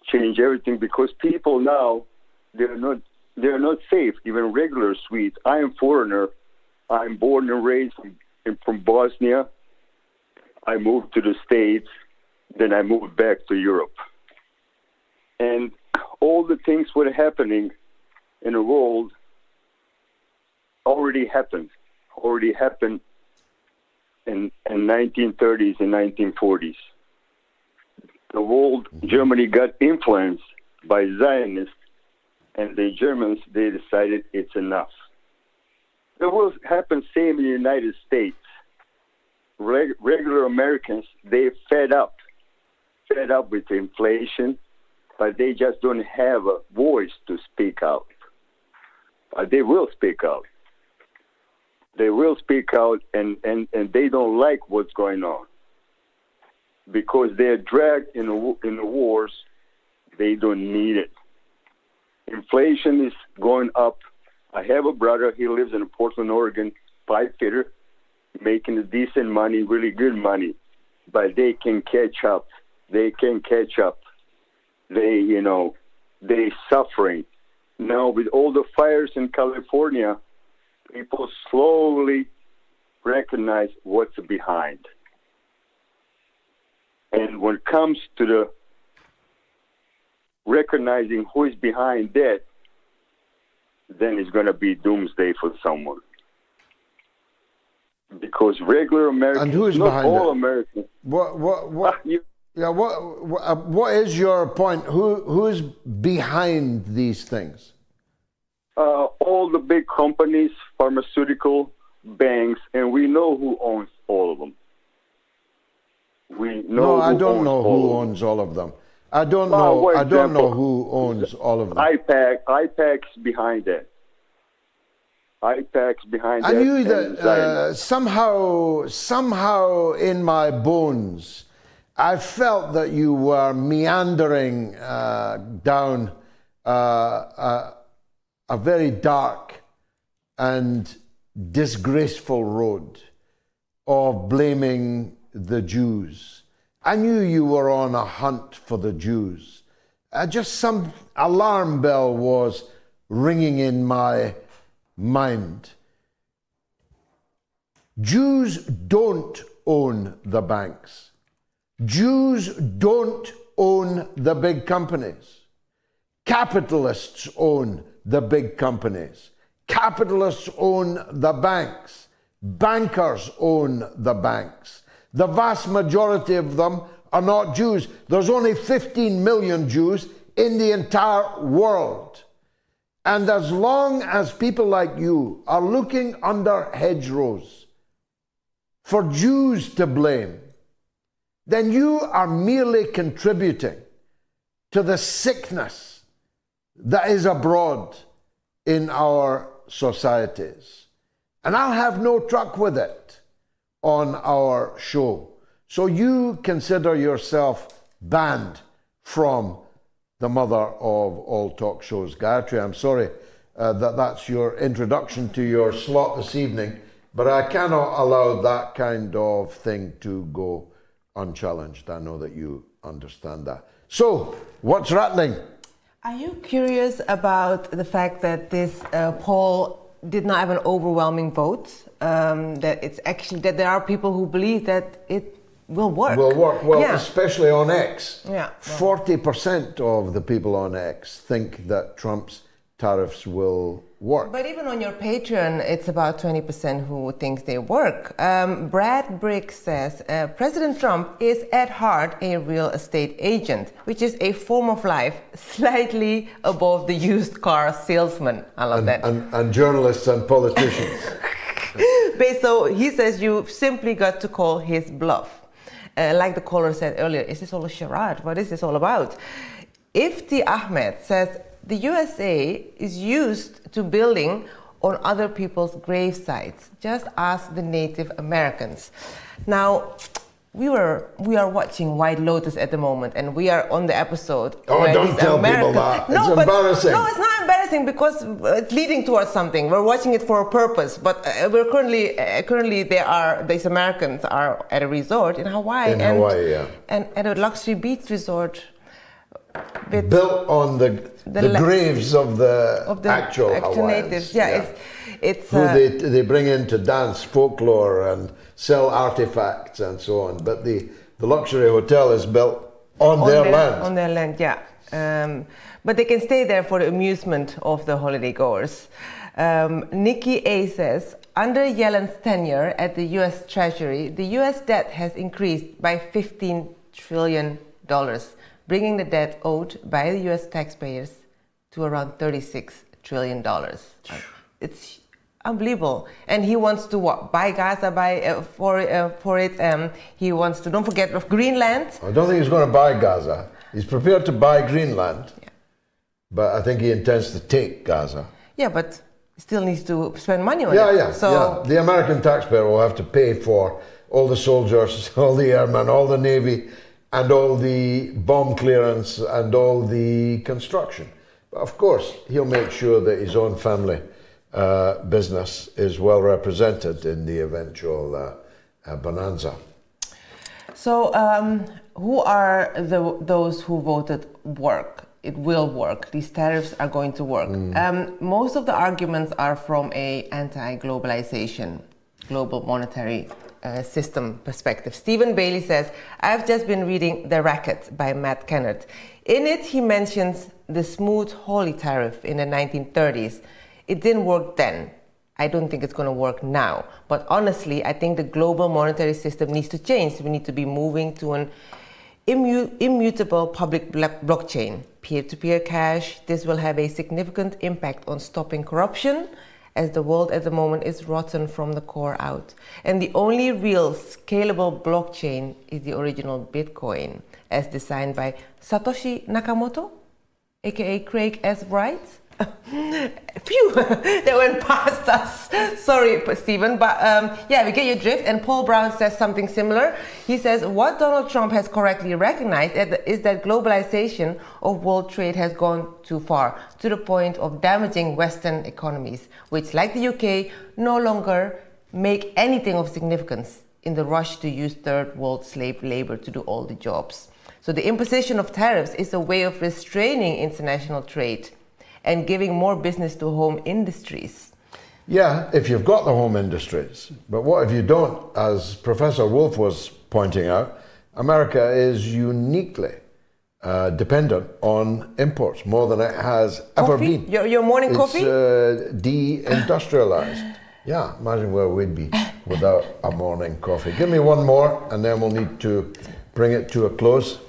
Change everything because people now, they're not safe, even regular Swedes. I am foreigner. I'm born and raised from Bosnia. I moved to the States, then I moved back to Europe. And all the things that were happening in the world already happened in 1930s and 1940s. The world, Germany got influenced by Zionists, and the Germans, they decided it's enough. It will happen same in the United States. Regular Americans, they fed up with inflation, but they just don't have a voice to speak out. But they will speak out. They will speak out, and they don't like what's going on. Because they're dragged in the wars, they don't need it. Inflation is going up. I have a brother, he lives in Portland, Oregon, pipe fitter, making decent money, really good money. But they can catch up. They can catch up. They, you know, they're suffering. Now with all the fires in California, people slowly recognize what's behind. And when it comes to the recognizing who is behind that, then it's going to be doomsday for someone. Because regular Americans, and who is not behind all it? Americans. What is your point? Who's behind these things? All the big companies, pharmaceutical, banks, and we know who owns all of them. We know. No, I don't know who owns all of them. I don't know. I don't know who owns all of them. IPAC's behind that. IPAC's behind that. I knew that somehow in my bones, I felt that you were meandering down a very dark and disgraceful road of blaming the Jews. I knew you were on a hunt for the Jews. Just some alarm bell was ringing in my mind. Jews don't own the banks. Jews don't own the big companies. Capitalists own the big companies. Capitalists own the banks. Bankers own the banks. The vast majority of them are not Jews. There's only 15 million Jews in the entire world. And as long as people like you are looking under hedgerows for Jews to blame, then you are merely contributing to the sickness that is abroad in our societies. And I'll have no truck with it on our show. So you consider yourself banned from the mother of all talk shows. Gayatri, I'm sorry that's your introduction to your slot this evening, but I cannot allow that kind of thing to go unchallenged. I know that you understand that. So, what's rattling? Are you curious about the fact that this poll did not have an overwhelming vote? That it's actually that there are people who believe that it will work. Will work well, yeah. Especially on X. Yeah. 40% of the people on X think that Trump's tariffs will work. But even on your Patreon, it's about 20% who thinks they work. Brad Brick says, President Trump is at heart a real estate agent, which is a form of life slightly above the used car salesman. I love that. And journalists and politicians. So he says you've simply got to call his bluff. Like the caller said earlier, is this all a charade? What is this all about? Ifti Ahmed says, the USA is used to building on other people's grave sites. Just ask the Native Americans. Now, we are watching White Lotus at the moment, and we are on the episode. Oh, don't tell people that. It's embarrassing. No, it's not embarrassing because it's leading towards something. We're watching it for a purpose. But we're currently these Americans are at a resort in Hawaii. Hawaii, yeah. And at a luxury beach resort. Built on the graves of the actual Hawaiians. Natives. Yeah. It's who they bring in to dance folklore and sell artifacts and so on. But the luxury hotel is built on their land. On their land, yeah. But they can stay there for the amusement of the holiday goers. Nikki A says, under Yellen's tenure at the U.S. Treasury, the U.S. debt has increased by $15 trillion. Bringing the debt owed by the U.S. taxpayers to around $36 trillion. It's unbelievable. And he wants to what? Buy Gaza for it. He wants to, don't forget, of Greenland. I don't think he's going to buy Gaza. He's prepared to buy Greenland, but I think he intends to take Gaza. Yeah, but still needs to spend money on it. So the American taxpayer will have to pay for all the soldiers, all the airmen, all the Navy, and all the bomb clearance and all the construction. But of course, he'll make sure that his own family business is well represented in the eventual bonanza. So, who are those who voted work? It will work. These tariffs are going to work. Most of the arguments are from a anti-globalization, global monetary system perspective. Stephen Bailey says, I've just been reading The Racket by Matt Kennard. In it, he mentions the Smoot-Hawley tariff in the 1930s. It didn't work then. I don't think it's going to work now. But honestly, I think the global monetary system needs to change. We need to be moving to an immutable public blockchain, peer-to-peer cash. This will have a significant impact on stopping corruption, as the world at the moment is rotten from the core out. And the only real scalable blockchain is the original Bitcoin, as designed by Satoshi Nakamoto, aka Craig S. Wright. Phew, they went past us. Sorry, Stephen, but yeah, we get your drift. And Paul Brown says something similar. He says, what Donald Trump has correctly recognized is that globalization of world trade has gone too far, to the point of damaging Western economies, which, like the UK, no longer make anything of significance in the rush to use third world slave labor to do all the jobs. So the imposition of tariffs is a way of restraining international trade and giving more business to home industries. Yeah, if you've got the home industries. But what if you don't? As Professor Wolff was pointing out, America is uniquely dependent on imports, more than it has ever been. Your morning coffee? It's de-industrialized. Yeah, imagine where we'd be without a morning coffee. Give me one more, and then we'll need to bring it to a close.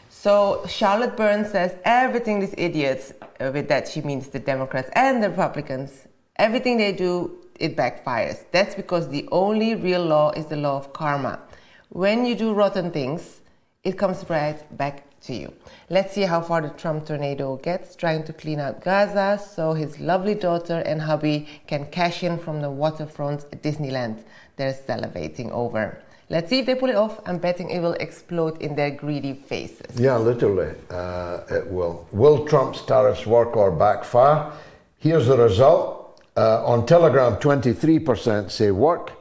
So Charlotte Burns says everything these idiots, with that she means the Democrats and the Republicans, everything they do, it backfires. That's because the only real law is the law of karma. When you do rotten things, it comes right back to you. Let's see how far the Trump tornado gets, trying to clean out Gaza so his lovely daughter and hubby can cash in from the waterfront at Disneyland they're salivating over. Let's see if they pull it off. I'm betting it will explode in their greedy faces. Yeah, literally, it will. Will Trump's tariffs work or backfire? Here's the result. On Telegram, 23% say work.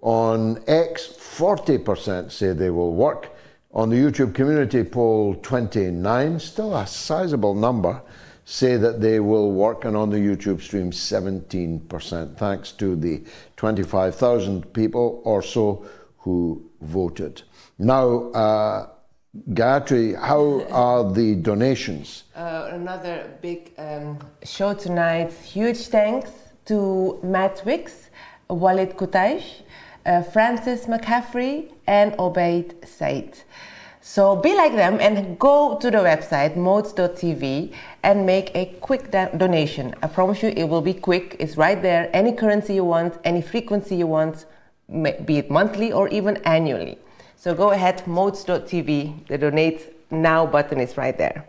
On X, 40% say they will work. On the YouTube community poll, 29, still a sizable number, say that they will work. And on the YouTube stream, 17%, thanks to the 25,000 people or so who voted. Now, Gayatri, how are the donations? Another big show tonight. Huge thanks to Matt Wicks, Walid Kutaish, Francis McCaffrey, and Obaid Said. So be like them and go to the website moats.tv and make a quick donation. I promise you it will be quick. It's right there. Any currency you want, any frequency you want, be it monthly or even annually. So go ahead, moats.tv. The donate now button is right there.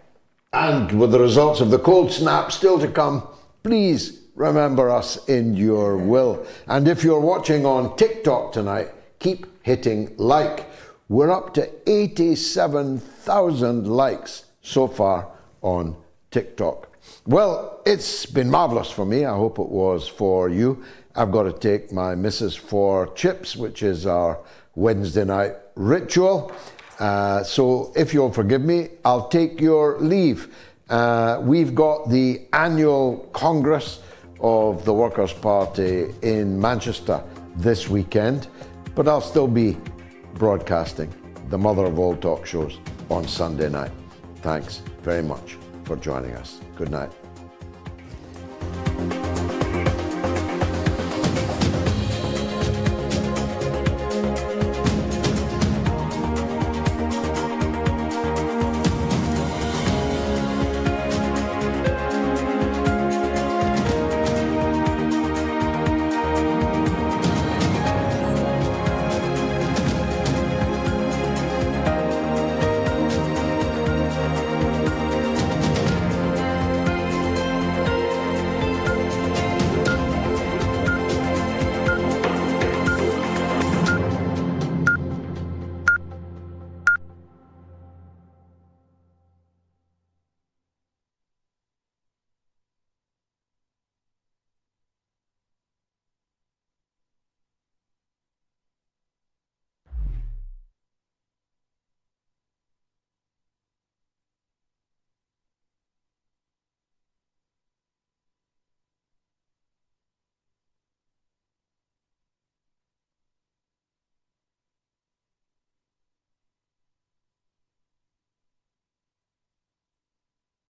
And with the results of the cold snap still to come, please remember us in your will. And if you're watching on TikTok tonight, keep hitting like. We're up to 87,000 likes so far on TikTok. Well, it's been marvelous for me. I hope it was for you. I've got to take my missus for chips, which is our Wednesday night ritual. So if you'll forgive me, I'll take your leave. We've got the annual Congress of the Workers' Party in Manchester this weekend, but I'll still be broadcasting the mother of all talk shows on Sunday night. Thanks very much for joining us. Good night.